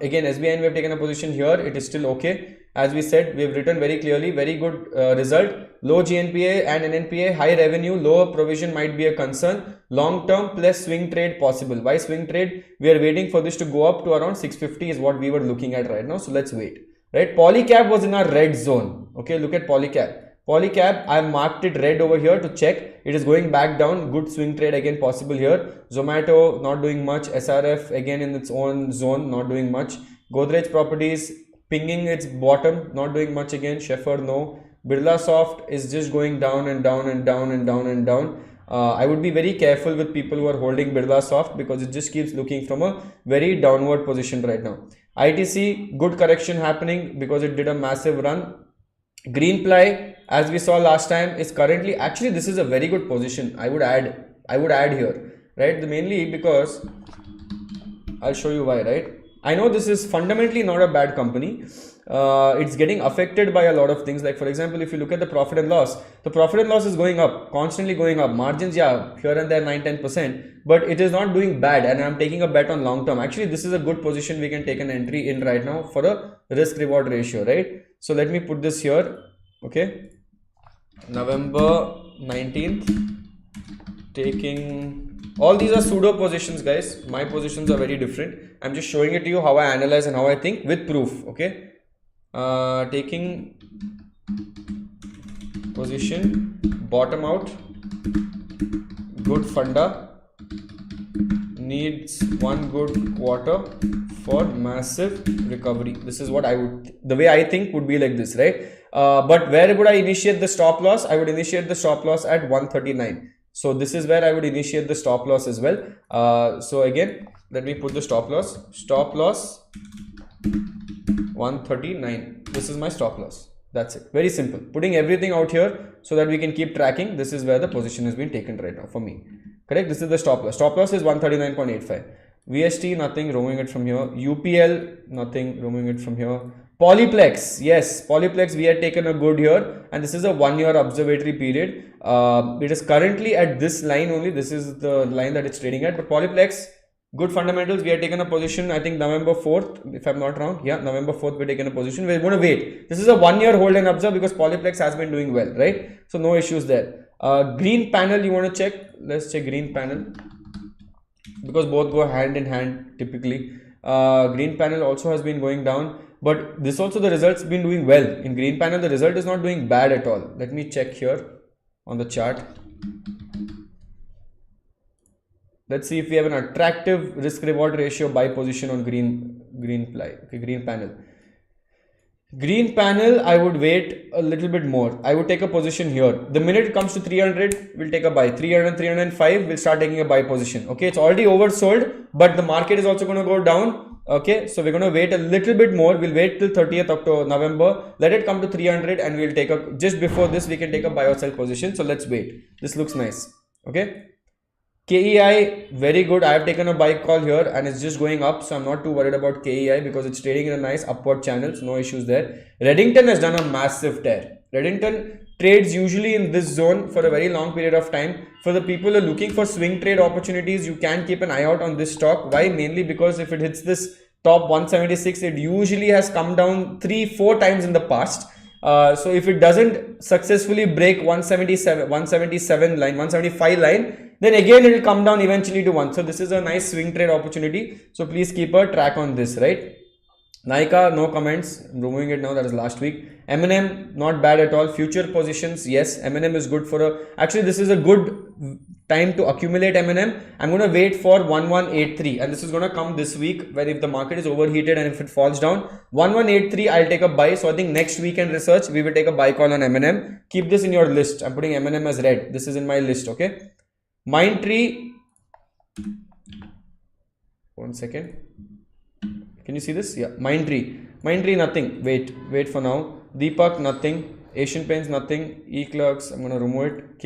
Again, SBIN we have taken a position here. It is still okay. As we said, we have written very clearly, very good result. Low GNPA and NNPA, high revenue, lower provision might be a concern. Long term plus swing trade possible. Why swing trade? We are waiting for this to go up to around 650 is what we were looking at right now. So let's wait. Right? Polycab was in our red zone. Okay, look at Polycab. Polycab, I marked it red over here to check. It is going back down. Good swing trade again possible here. Zomato not doing much. SRF again in its own zone, not doing much. Godrej Properties pinging its bottom, not doing much again. Sheffer no. Birlasoft is just going down and down and down and down and down. I would be very careful with people who are holding Birlasoft because it just keeps looking from a very downward position right now. ITC, good correction happening because it did a massive run. Greenply, as we saw last time, is currently, actually this is a very good position. I would add here, right? Mainly because I'll show you why, right? I know this is fundamentally not a bad company. It's getting affected by a lot of things. Like for example, if you look at the profit and loss, the profit and loss is going up, constantly going up. Margins, yeah, here and there 9-10%, but it is not doing bad. And I'm taking a bet on long term. Actually, this is a good position. We can take an entry in right now for a risk reward ratio, right? So let me put this here. Okay, November 19th, taking. All these are pseudo positions, guys. My positions are very different. I'm just showing it to you how I analyze and how I think with proof. Okay. Taking position, bottom out, good funda, needs one good quarter for massive recovery. This is what I would, the way I think would be like this, right? But where would I initiate the stop loss? I would initiate the stop loss at 139. So this is where I would initiate the stop loss as well. So again, let me put the stop loss 139. This is my stop loss. That's it. Very simple. Putting everything out here so that we can keep tracking. This is where the position has been taken right now for me. Correct? This is the stop loss. Stop loss is 139.85. VST, nothing, roaming it from here. UPL, nothing, roaming it from here. Polyplex, yes, Polyplex we had taken a good here, and this is a 1 year observatory period. It is currently at this line only. This is the line that it's trading at. But Polyplex, good fundamentals. We had taken a position, I think November 4th, if I'm not wrong. Yeah, November 4th we taken a position. We're going to wait. This is a 1 year hold and observe because Polyplex has been doing well, right? So no issues there. Green panel, you want to check? Let's check green panel because both go hand in hand typically. Green panel also has been going down. But this also the results been doing well. In green panel, the result is not doing bad at all. Let me check here on the chart. Let's see if we have an attractive risk reward ratio buy position on green panel. Green panel, I would wait a little bit more. I would take a position here. The minute it comes to 300, we'll take a buy. 300, 305, we'll start taking a buy position. Okay, it's already oversold, but the market is also going to go down. Okay, so we're going to wait a little bit more. We'll wait till 30th October, November. Let it come to 300 and we'll take a, just before this, we can take a buy or sell position. So let's wait. This looks nice. Okay. KEI, very good. I have taken a buy call here and it's just going up. So I'm not too worried about KEI because it's trading in a nice upward channel. So no issues there. Redington has done a massive tear. Redington trades usually in this zone for a very long period of time. For the people who are looking for swing trade opportunities, you can keep an eye out on this stock. Why? Mainly because if it hits this top 176, it usually has come down 3-4 times in the past. So if it doesn't successfully break 177 line, 175 line, then again it will come down eventually to 1. So this is a nice swing trade opportunity. So please keep a track on this, right? Nykaa, no comments. I'm removing it now. That is last week. M&M, not bad at all. Future positions, yes. M&M is good for a... Actually, this is a good time to accumulate M&M. I'm going to wait for 1183. And this is going to come this week where if the market is overheated and if it falls down, 1183, I'll take a buy. So I think next weekend research, we will take a buy call on M&M. Keep this in your list. I'm putting M&M as red. This is in my list, okay? Mindtree. One second. Can you see this? Yeah, Mindtree, nothing. Wait for now. Deepak, nothing. Asian Paints, nothing. E-Clerks, I'm going to remove it.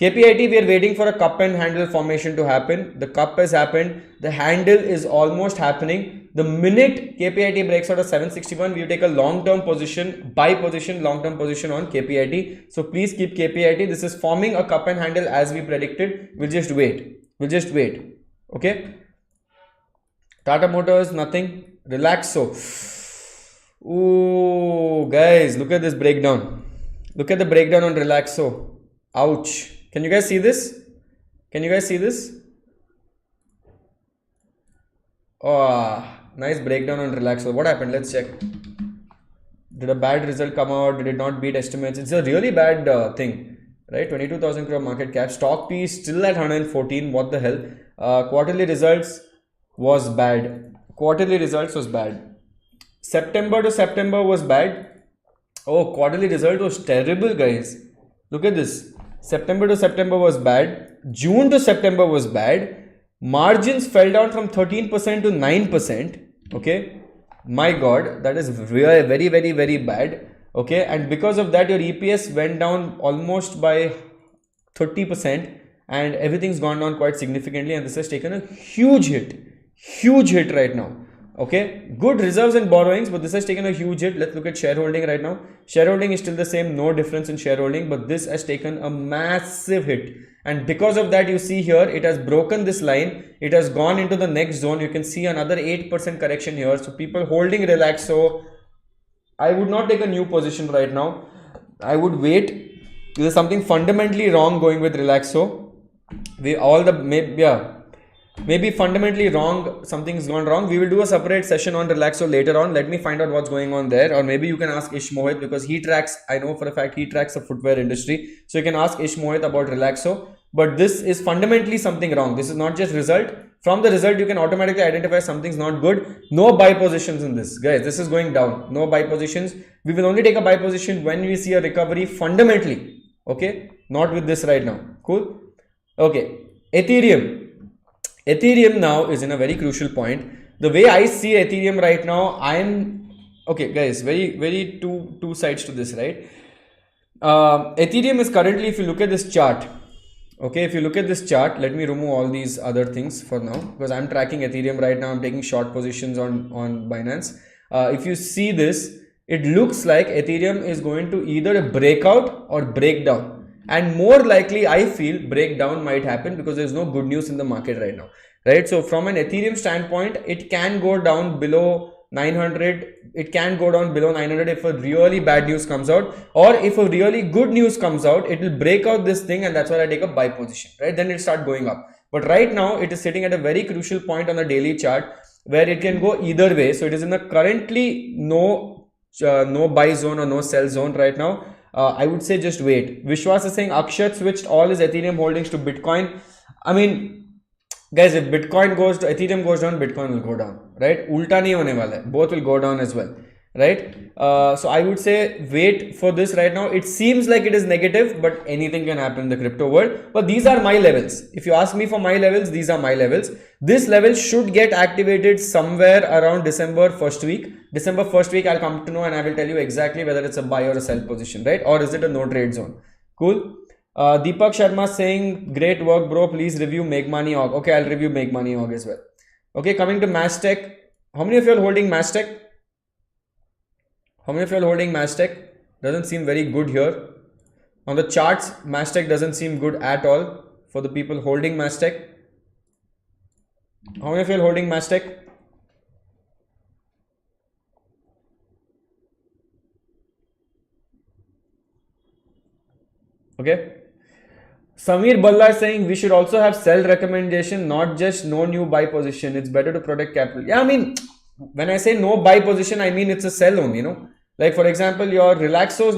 KPIT, we are waiting for a cup and handle formation to happen. The cup has happened. The handle is almost happening. The minute KPIT breaks out of 761, we take a long-term position, buy position, long-term position on KPIT. So please keep KPIT. This is forming a cup and handle as we predicted. We'll just wait. Okay. Tata Motors, nothing. Relaxo. Ooh, guys, look at this breakdown. Look at the breakdown on Relaxo. Ouch. Can you guys see this? Oh, nice breakdown on Relaxo. What happened? Let's check. Did a bad result come out? Did it not beat estimates? It's a really bad thing, right? 22,000 crore market cap. Stock P is still at 114. What the hell? Quarterly results was bad. September to September was bad. Oh, quarterly result was terrible, guys. Look at this. September to September was bad. June to September was bad. Margins fell down from 13% to 9%. Okay. My God, that is very, very, very, very bad. Okay. And because of that, your EPS went down almost by 30%, and everything's gone down quite significantly. And this has taken a huge hit right now. Okay, good reserves and borrowings, but this has taken a huge hit. Let's look at shareholding right now. Shareholding is still the same, no difference in shareholding, but this has taken a massive hit. And because of that, you see here, it has broken this line. It has gone into the next zone. You can see another 8% correction here. So people holding Relaxo, I would not take a new position right now. I would wait. There's something fundamentally wrong going with Relaxo. Maybe fundamentally wrong, something's gone wrong. We will do a separate session on Relaxo later on. Let me find out what's going on there, or maybe you can ask Ish Mohit, because he tracks, I know for a fact he tracks the footwear industry. So you can ask Ish Mohit about Relaxo, but this is fundamentally something wrong. This is not just result. From the result, you can automatically identify something's not good. No buy positions in this, guys. This is going down. No buy positions. We will only take a buy position when we see a recovery fundamentally. Okay, not with this right now. Cool. Okay, Ethereum now is in a very crucial point. The way I see Ethereum right now, okay, guys, very two sides to this, right? Ethereum is currently, if you look at this chart, okay, let me remove all these other things for now, because I'm tracking Ethereum right now. I'm taking short positions on Binance. If you see this, it looks like Ethereum is going to either a breakout or breakdown. And more likely, I feel breakdown might happen because there's no good news in the market right now, right? So from an Ethereum standpoint, it can go down below 900. It can go down below 900 if a really bad news comes out, or if a really good news comes out, it will break out this thing, and that's why I take a buy position, right? Then it start going up. But right now, it is sitting at a very crucial point on the daily chart where it can go either way. So it is in the currently no buy zone or no sell zone right now. I would say just wait. Vishwas is saying Akshat switched all his Ethereum holdings to Bitcoin. I mean, guys, if Bitcoin goes to Ethereum goes down, Bitcoin will go down, right? Ulta nahi hone wala hai. Both will go down as well, right? So I would say wait for this right now. It seems like it is negative, but anything can happen in the crypto world. But these are my levels. If you ask me for my levels, these are my levels. This level should get activated somewhere around December 1st week. December 1st week, I'll come to know and I will tell you exactly whether it's a buy or a sell position, right? Or is it a no trade zone? Cool. Deepak Sharma saying, great work, bro. Please review Make Money Org. Okay, I'll review Make Money Org as well. Okay, coming to Mastech. How many of you are holding Mastech? Doesn't seem very good here. On the charts, Mastech doesn't seem good at all for the people holding Mastech. How many of you are holding Mastech? Okay. Samir Balla is saying we should also have sell recommendation, not just no new buy position. It's better to protect capital. Yeah, I mean, when I say no buy position, I mean it's a sell only, you know. Like for example, your Relaxo is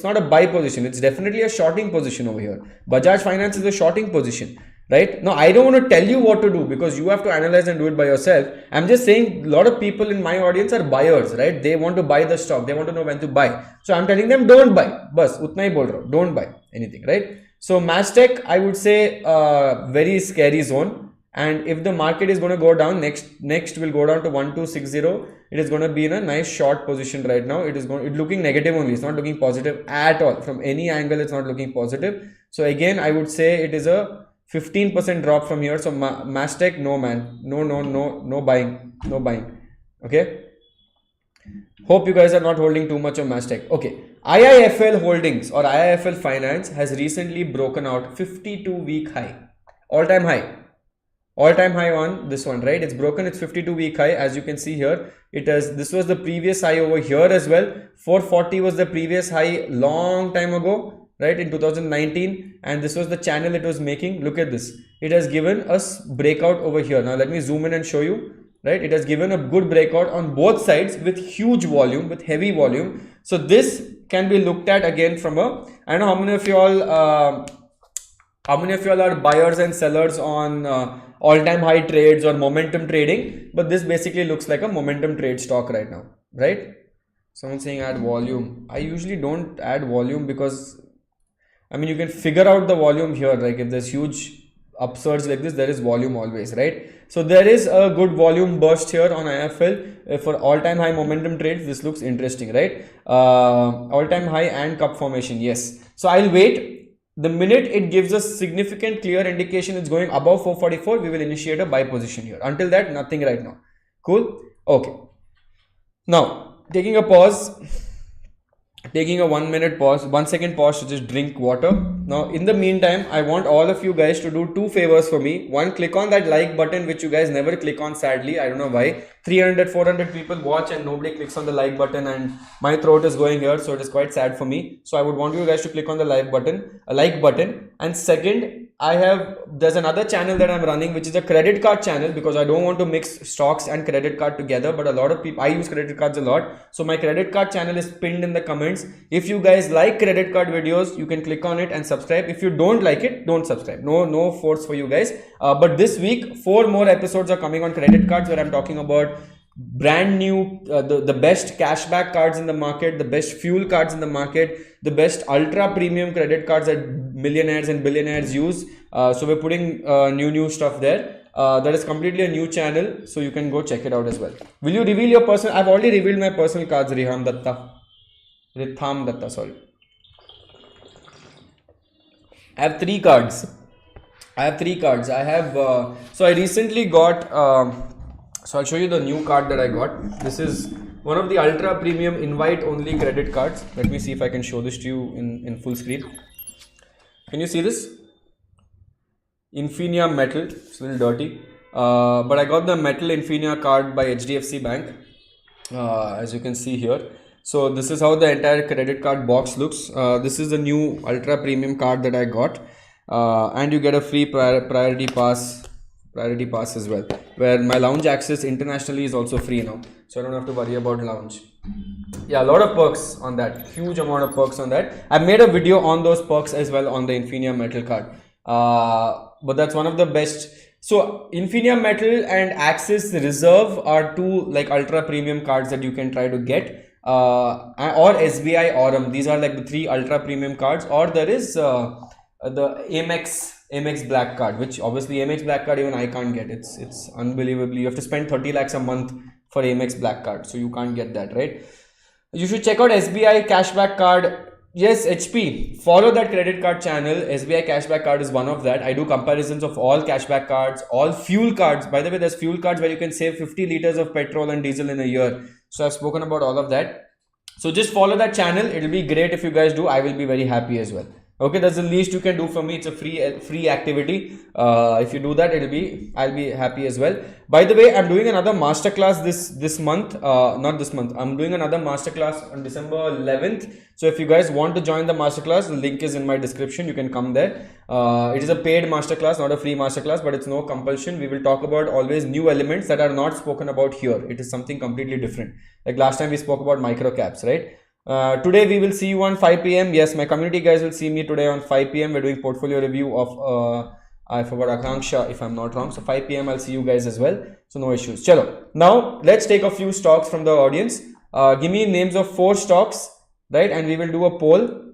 not a buy position. It's definitely a shorting position over here. Bajaj Finance is a shorting position, right? Now, I don't want to tell you what to do because you have to analyze and do it by yourself. I'm just saying a lot of people in my audience are buyers, right? They want to buy the stock. They want to know when to buy. So I'm telling them don't buy. Bas, utna hi bol raha hu. Don't buy anything, right? So Mastech, I would say very scary zone. and if the market is going to go down, next will go down to 1260. It is going to be in a nice short position right now. It's looking negative only. It's not looking positive at all. From any angle, it's not looking positive. So again, I would say it is a 15% drop from here. So Mastech, no man, no buying. Okay. Hope you guys are not holding too much of Mastech. Okay. IIFL Holdings or IIFL Finance has recently broken out 52-week high, all-time high on this one, right? It's broken its 52-week high. As you can see here, this was the previous high over here as well. 440 was the previous high long time ago, right, in 2019, and this was the channel it was making. Look at this. It has given us breakout over here. Now let me zoom in and show you, right? It has given a good breakout on both sides with huge volume, with heavy volume. So this can be looked at again from I don't know how many of you all are buyers and sellers on all-time high trades or momentum trading, but this basically looks like a momentum trade stock right now, right? Someone saying add volume. I usually don't add volume because I mean you can figure out the volume here. Like if there's huge upsurge like this, there is volume always, right? So there is a good volume burst here on IFL for all-time high momentum trades. This looks interesting, right? All-time high and cup formation, yes. So I'll wait. The minute it gives us significant clear indication it's going above 444, we will initiate a buy position here. Until that, nothing right now. Cool. Okay. Now taking a pause. Taking a 1 minute pause, 1 second pause to just drink water. Now in the meantime, I want all of you guys to do two favors for me. One, click on that like button, which you guys never click on, sadly. I don't know why. 300-400 people watch and nobody clicks on the like button, and my throat is going here, so it is quite sad for me. So I would want you guys to click on the like button. And second, there's another channel that I'm running, which is a credit card channel, because I don't want to mix stocks and credit card together, but a lot of people, I use credit cards a lot. So my credit card channel is pinned in the comments. If you guys like credit card videos, you can click on it and subscribe. If you don't like it, don't subscribe. No force for you guys. But this week, 4 more episodes are coming on credit cards, where I'm talking about brand new, the best cashback cards in the market, the best fuel cards in the market, the best ultra premium credit cards that millionaires and billionaires use. So we're putting new stuff there. That is completely a new channel, so you can go check it out as well. Will you reveal your personal? I've already revealed my personal cards. Ritham Datta, sorry. I have 3 cards. So I recently got so I'll show you the new card that I got. This is one of the ultra premium invite only credit cards. Let me see if I can show this to you in full screen. Can you see this? Infinia metal. It's a little dirty, but I got the metal Infinia card by HDFC Bank, as you can see here. So this is how the entire credit card box looks. This is the new ultra premium card that I got, and you get a free priority pass as well, where my lounge access internationally is also free now, so I don't have to worry about lounge. Yeah, a lot of perks on that, huge amount of perks on that. I made a video on those perks as well on the Infinia metal card, but that's one of the best. So Infinia metal and Axis Reserve are 2 like ultra premium cards that you can try to get, or SBI Aurum. These are like the 3 ultra premium cards. Or there is the Amex Black card, which obviously Amex Black card even I can't get. It's unbelievably, you have to spend 30 lakhs a month for Amex Black card, so you can't get that, right? You should check out SBI cashback card. Yes, HP, follow that credit card channel. SBI cashback card is one of that. I do comparisons of all cashback cards, all fuel cards. By the way, there's fuel cards where you can save 50 liters of petrol and diesel in a year. So I've spoken about all of that. So just follow that channel. It'll be great if you guys do. I will be very happy as well. Okay, that's the least you can do for me. It's a free activity. If you do that, I'll be happy as well. By the way, I'm doing another masterclass this month. Not this month. I'm doing another masterclass on December 11th. So if you guys want to join the masterclass, the link is in my description. You can come there. It is a paid masterclass, not a free masterclass, but it's no compulsion. We will talk about always new elements that are not spoken about here. It is something completely different. Like last time we spoke about micro caps, right? Today we will see you on 5 p.m. Yes, my community guys will see me today on 5 p.m. We're doing portfolio review of I forgot Akanksha, if I'm not wrong. So 5 p.m. I'll see you guys as well. So no issues. Chalo. Now let's take a few stocks from the audience. Give me names of 4 stocks, right? And we will do a poll.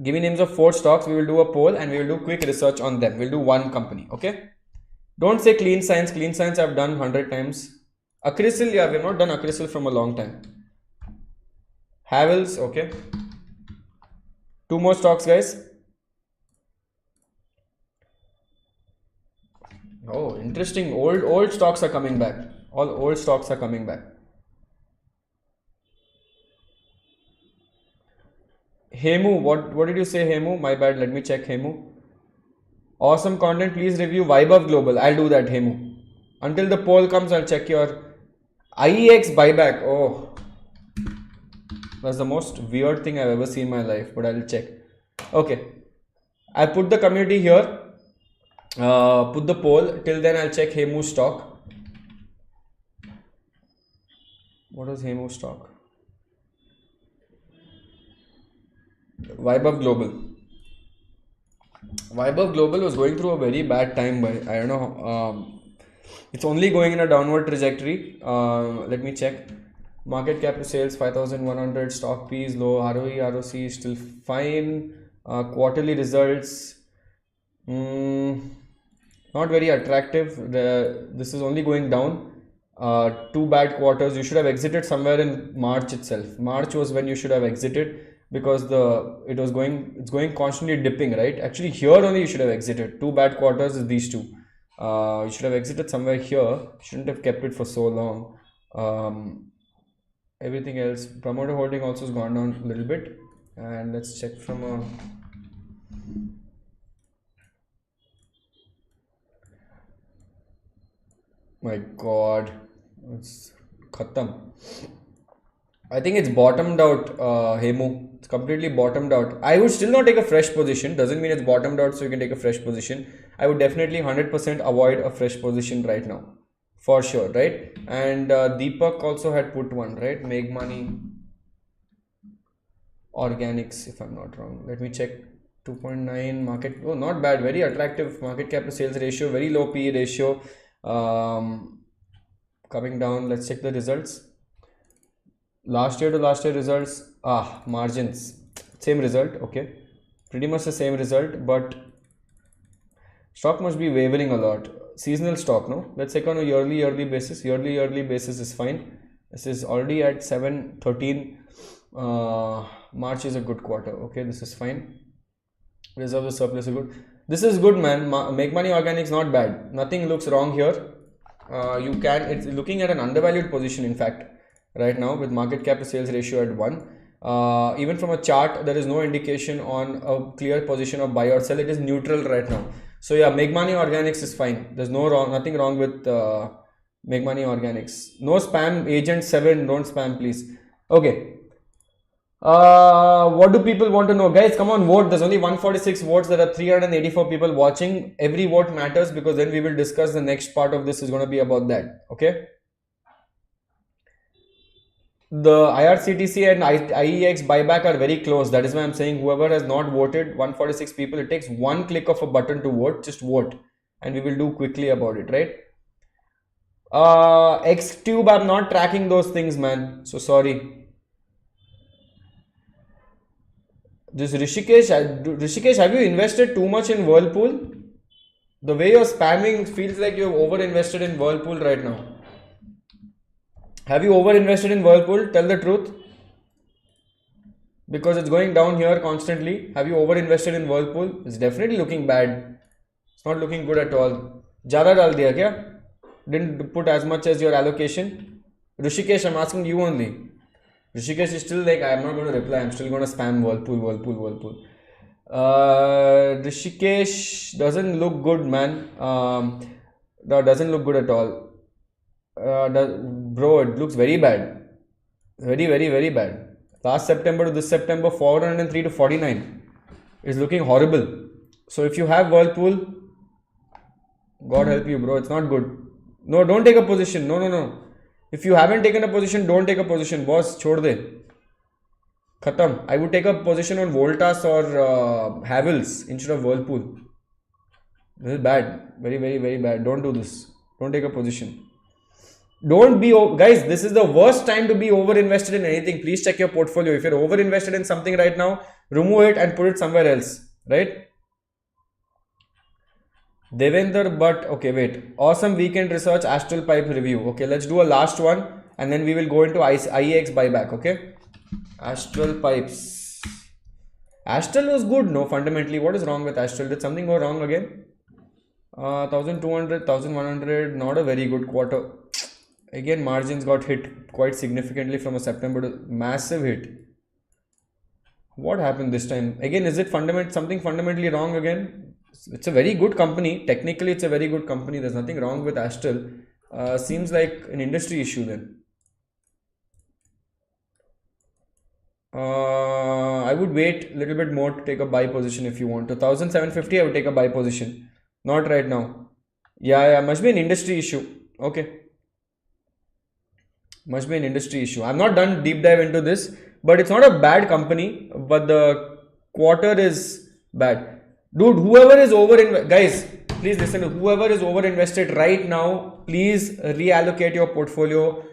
Give me names of 4 stocks. We will do a poll and we will do quick research on them. We'll do one company. Okay. Don't say clean science. Clean science I've done 100 times. Acrysil, yeah, we've not done Acrysil from a long time. Havels, okay. 2 more stocks, guys. Oh, interesting. Old stocks are coming back. All old stocks are coming back. Hemo, what did you say, Hemo? My bad. Let me check Hemo. Awesome content. Please review Vibe Global. I'll do that, Hemo. Until the poll comes, I'll check your IEX buyback. Oh, that's the most weird thing I've ever seen in my life, but I'll check. Okay, I put the community here. Put the poll. Till then, I'll check Hemo Stock. What is Hemo Stock? Vibe Global. Vibe Global was going through a very bad time, but I don't know. It's only going in a downward trajectory. Let me check. Market cap to sales 5,100. Stock P is low. ROE, ROC is still fine. Quarterly results. Not very attractive. This is only going down. 2 bad quarters. You should have exited somewhere in March itself. March was when you should have exited, because it's going constantly dipping, right? Actually, here only you should have exited. 2 bad quarters is these two. You should have exited somewhere here. Shouldn't have kept it for so long. Everything else, promoter holding also has gone down a little bit. And let's check from a my god, it's khatam. I think it's bottomed out, Hemo. It's completely bottomed out. I would still not take a fresh position. Doesn't mean it's bottomed out, so you can take a fresh position. I would definitely 100% avoid a fresh position right now. For sure, right? And Deepak also had put one, right? Make money organics, if I'm not wrong. Let me check. 2.9 market. Oh, not bad. Very attractive market cap to sales ratio. Very low PE ratio. Coming down. Let's check the results. Last year to last year results. Margins. Same result. Okay. Pretty much the same result, but stock must be wavering a lot. Seasonal stock, no? Let's check on a yearly basis. Yearly basis is fine. This is already at 713. March is a good quarter. Okay, this is fine. Reserve the surplus is good. This is good, man. Make money organics, not bad. Nothing looks wrong here. It's looking at an undervalued position, in fact, right now, with market cap to sales ratio at 1. Even from a chart, there is no indication on a clear position of buy or sell. It is neutral right now. So yeah, Make Money Organics is fine. There's nothing wrong with Make Money Organics. No spam. Agent 7, don't spam, please. Okay. What do people want to know? Guys, come on, vote. There's only 146 votes. There are 384 people watching. Every vote matters, because then we will discuss the next part of this is going to be about that. Okay. The IRCTC and IEX buyback are very close. That is why I'm saying whoever has not voted, 146 people, it takes one click of a button to vote. Just vote, and we will do quickly about it, right? Xtube, I'm not tracking those things, man. So sorry. This Rishikesh, have you invested too much in Whirlpool? The way you're spamming feels like you've over-invested in Whirlpool right now. Have you over-invested in Whirlpool? Tell the truth. Because it's going down here constantly. Have you over-invested in Whirlpool? It's definitely looking bad. It's not looking good at all. Jada dal diya kya? Didn't put as much as your allocation? Rishikesh, I'm asking you only. Rishikesh is still like, I'm not going to reply. I'm still going to spam Whirlpool. Rishikesh doesn't look good, man. That doesn't look good at all. Bro, it looks very bad. Very bad. Last September to this September, 403 to 49 is looking horrible. So if you have Whirlpool, God help you, bro. It's not good. No, don't take a position. No. If you haven't taken a position, don't take a position. Boss, chhod de. Khatam. I would take a position on Voltas or Havels instead of Whirlpool. This is bad. Very bad. Don't do this. Don't take a position. Don't be, guys, this is the worst time to be over invested in anything. Please check your portfolio. If you're over invested in something right now, remove it and put it somewhere else, right? Devender, but okay, wait. Awesome weekend research, Astral Pipe review. Okay, let's do a last one and then we will go into IEX buyback. Okay, Astral Pipes. Astral was good, no? Fundamentally, what is wrong with Astral? Did something go wrong again? 1200, 1100, not a very good quarter. Again, margins got hit quite significantly from a September to massive hit. What happened this time? Again, is it something fundamentally wrong again? It's a very good company. Technically, it's a very good company. There's nothing wrong with Astral. Seems like an industry issue then. I would wait a little bit more to take a buy position if you want. To 1750, I would take a buy position. Not right now. Yeah, must be an industry issue. Okay. Must be an industry issue. I've not done deep dive into this, but it's not a bad company, but the quarter is bad. Dude, whoever is guys, please listen to whoever is over invested right now, please reallocate your portfolio.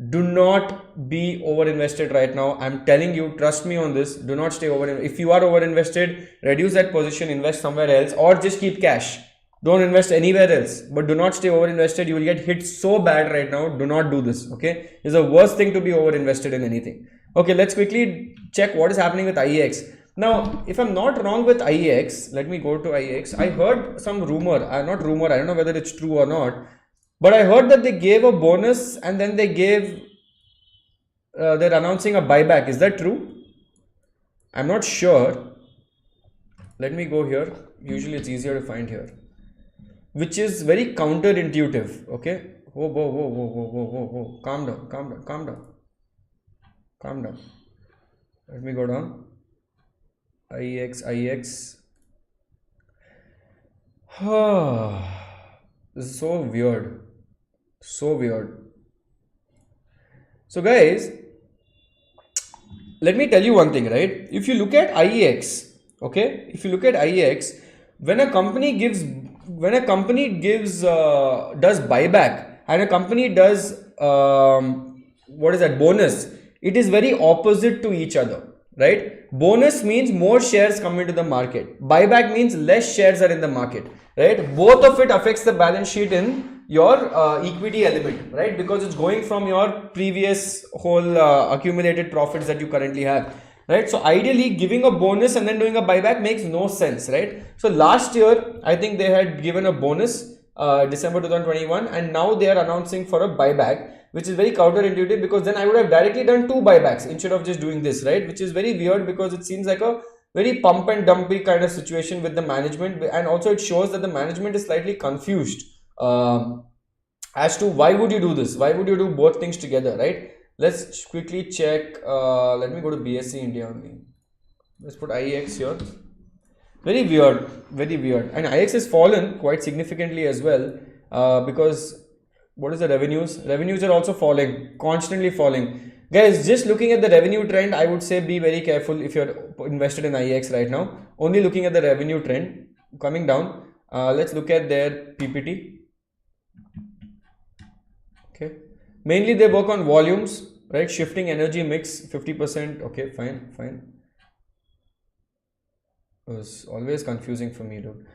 Do not be over invested right now. I'm telling you, trust me on this. Do not stay over. If you are over invested, reduce that position, invest somewhere else, or just keep cash. Don't invest anywhere else, but do not stay over invested. You will get hit so bad right now. Do not do this. Okay, it's the worst thing to be over invested in anything. Okay, let's quickly check what is happening with IEX. Now, if I'm not wrong with IEX, let me go to IEX. I heard some rumor, not rumor, I don't know whether it's true or not, but I heard that they gave a bonus and then they they're announcing a buyback. Is that true? I'm not sure. Let me go here. Usually it's easier to find here, which is very counterintuitive. Okay. Whoa. Calm down. Let me go down. IEX. This is so weird. So guys, let me tell you one thing, right? If you look at IEX, okay, when a company does buyback and a company does bonus, it is very opposite to each other, right? Bonus means more shares come into the market. Buyback means less shares are in the market, right? Both of it affects the balance sheet in your equity element, right? Because it's going from your previous whole accumulated profits that you currently have, right? So ideally giving a bonus and then doing a buyback makes no sense, right? So last year I think they had given a bonus December 2021, and now they are announcing for a buyback, which is very counterintuitive, because then I would have directly done 2 buybacks instead of just doing this, right? Which is very weird, because it seems like a very pump and dumpy kind of situation with the management, and also it shows that the management is slightly confused as to why would you do this, why would you do both things together, right? Let's quickly check. Let me go to BSE India only. Let's put IEX here. Very weird, and IEX has fallen quite significantly as well, because what is the revenues are also falling, constantly falling. Guys, just looking at the revenue trend, I would say be very careful if you're invested in IEX right now. Only looking at the revenue trend coming down. Let's look at their PPT. Okay, mainly they work on volumes, right? Shifting energy mix 50%. Okay, fine. It was always confusing for me, dude.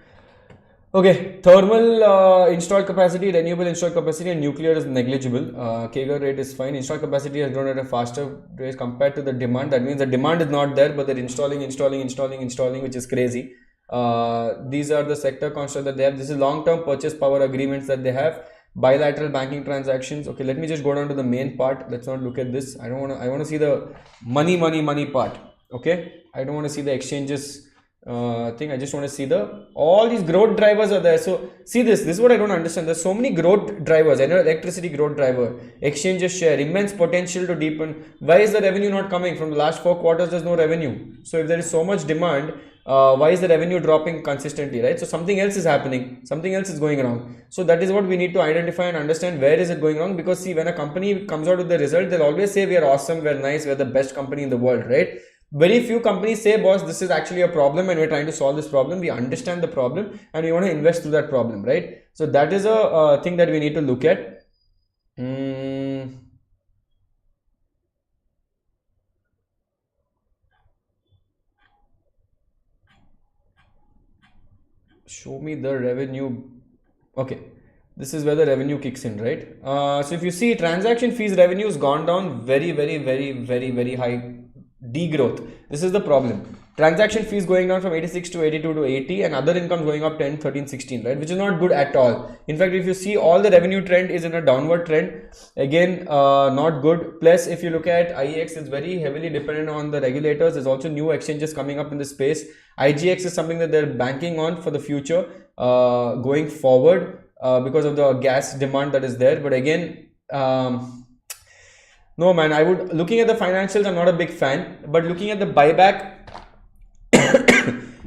Okay, thermal installed capacity, renewable installed capacity, and nuclear is negligible. CAGR rate is fine. Installed capacity has grown at a faster rate compared to the demand. That means the demand is not there, but they're installing, which is crazy. These are the sector constructs that they have. This is long-term purchase power agreements that they have. Bilateral banking transactions. Okay, let me just go down to the main part. Let's not look at this. I want to see the money part. Okay, I don't want to see the exchanges thing. I just want to see all these growth drivers are there. So see this is what I don't understand. There's so many growth drivers. I know electricity growth driver, exchanges share, immense potential to deepen. Why is the revenue not coming? From the last 4 quarters there's no revenue. So if there is so much demand, why is the revenue dropping consistently, right? So something else is happening, something else is going wrong. So that is what we need to identify and understand, where is it going wrong. Because see, when a company comes out with the result, they'll always say we are awesome, we're nice, we're the best company in the world, right? Very few companies say, boss, this is actually a problem and we're trying to solve this problem. We understand the problem and we want to invest through that problem, right? So that is a thing that we need to look at. show me the revenue. Okay, this is where the revenue kicks in, right? So if you see, transaction fees revenue has gone down very high degrowth. This is the problem. Transaction fees going down from 86 to 82 to 80, and other income going up 10, 13, 16, right? Which is not good at all. In fact, if you see, all the revenue trend is in a downward trend. Again, not good. Plus, if you look at IEX, it's very heavily dependent on the regulators. There's also new exchanges coming up in the space. IGX is something that they're banking on for the future, going forward, because of the gas demand that is there. But again, no man, looking at the financials, I'm not a big fan, but looking at the buyback,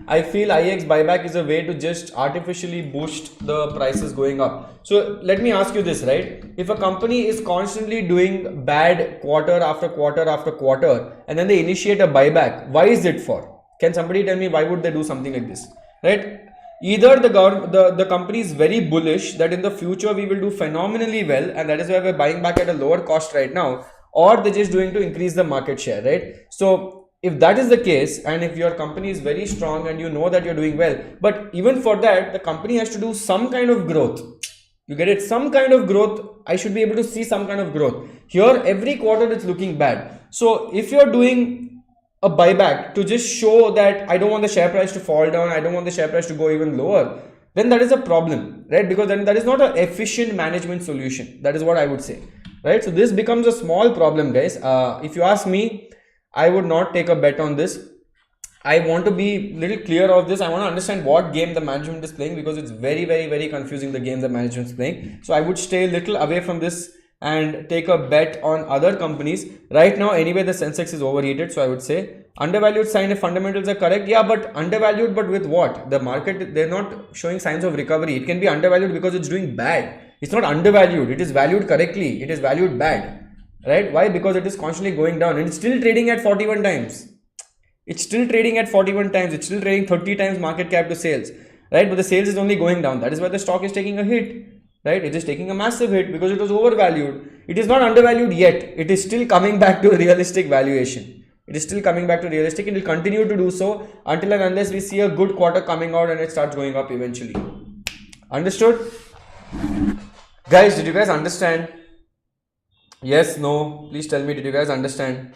I feel IEX buyback is a way to just artificially boost the prices going up. So let me ask you this, right? If a company is constantly doing bad quarter after quarter after quarter, and then they initiate a buyback, why is it for? Can somebody tell me why would they do something like this, right? Either the company is very bullish that in the future we will do phenomenally well, and that is why we're buying back at a lower cost right now, or they're just doing to increase the market share, right? So if that is the case, and if your company is very strong and you know that you're doing well, but even for that, the company has to do some kind of growth. You get it? Some kind of growth. I should be able to see some kind of growth. Here, every quarter it's looking bad. So if you're doing a buyback to just show that I don't want the share price to fall down, I don't want the share price to go even lower, then that is a problem, right? Because then that is not an efficient management solution. That is what I would say, right? So this becomes a small problem, guys. If you ask me, I would not take a bet on this. I want to be a little clear of this. I want to understand what game the management is playing, because it's very confusing, the game the management is playing. So I would stay a little away from this and take a bet on other companies. Right now, anyway, the Sensex is overheated. So I would say undervalued sign if fundamentals are correct. Yeah, but undervalued, but with what? The market, they're not showing signs of recovery. It can be undervalued because it's doing bad. It's not undervalued. It is valued correctly. It is valued bad. Right? Why? Because it is constantly going down and it's still trading at 41 times. It's still trading at 41 times. It's still trading 30 times market cap to sales. Right? But the sales is only going down. That is why the stock is taking a hit. Right? It is taking a massive hit because it was overvalued. It is not undervalued yet. It is still coming back to a realistic valuation. It is still coming back to realistic. It will continue to do so until and unless we see a good quarter coming out and it starts going up eventually. Understood? Guys, did you guys understand? Yes, no, please tell me, did you guys understand?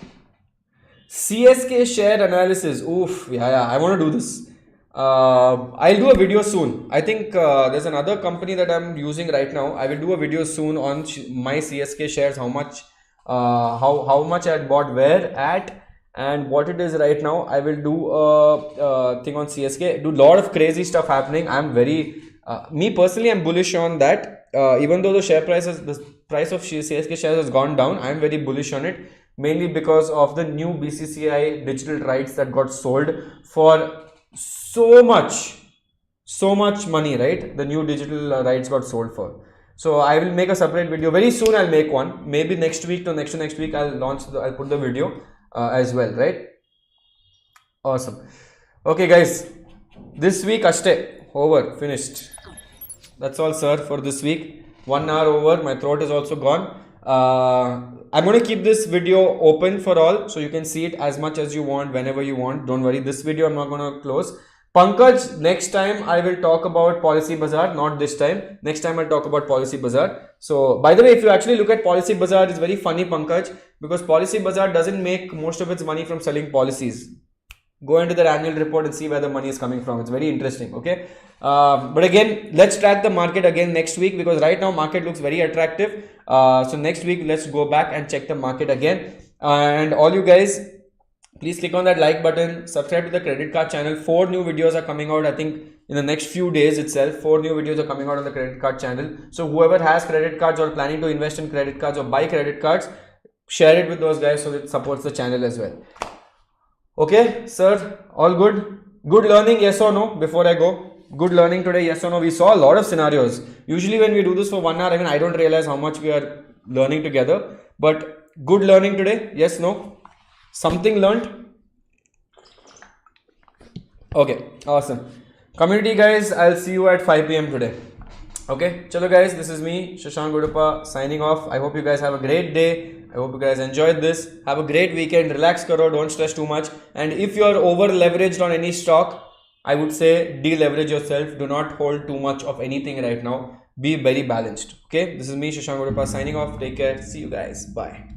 CSK share analysis. Oof, yeah, I want to do this. I'll do a video soon. I think there's another company that I'm using right now. I will do a video soon on my CSK shares, how much I had bought where at and what it is right now. I will do a thing on CSK. Do a lot of crazy stuff happening. I'm very me personally, I'm bullish on that. Even though the price of CSK shares has gone down, I am very bullish on it, mainly because of the new BCCI digital rights that got sold for so much money, right? The new digital rights got sold for. So I will make a separate video very soon. I'll make one, maybe next week to next week. I'll put the video as well, right? Awesome. Okay, guys, this week ashte over, finished. That's all, sir, for this week. 1 hour over. My throat is also gone. I'm going to keep this video open for all, so you can see it as much as you want, whenever you want. Don't worry, this video I'm not going to close. Pankaj, next time I will talk about Policy Bazaar, not this time. Next time I'll talk about Policy Bazaar. So, by the way, if you actually look at Policy Bazaar, it's very funny, Pankaj, because Policy Bazaar doesn't make most of its money from selling policies. Go into their annual report and see where the money is coming from. It's very interesting, okay? But again, let's track the market again next week, because right now market looks very attractive. So next week, let's go back and check the market again. And all you guys, please click on that like button, subscribe to the credit card channel. 4 new videos are coming out, I think, in the next few days itself. 4 new videos are coming out on the credit card channel. So whoever has credit cards or planning to invest in credit cards or buy credit cards, share it with those guys so it supports the channel as well. Okay, sir, all good? Good learning, yes or no, before I go? Good learning today, yes or no? We saw a lot of scenarios. Usually when we do this for 1 hour, even I don't realize how much we are learning together. But good learning today, yes, no? Something learned? Okay, awesome. Community guys, I'll see you at 5 PM today. Okay, chalo guys, this is me, Shashank Udupa, signing off. I hope you guys have a great day. I hope you guys enjoyed this. Have a great weekend. Relax karo, don't stress too much. And if you are over leveraged on any stock, I would say deleverage yourself. Do not hold too much of anything right now. Be very balanced. Okay, this is me, Shashank Udupa, signing off. Take care. See you guys. Bye.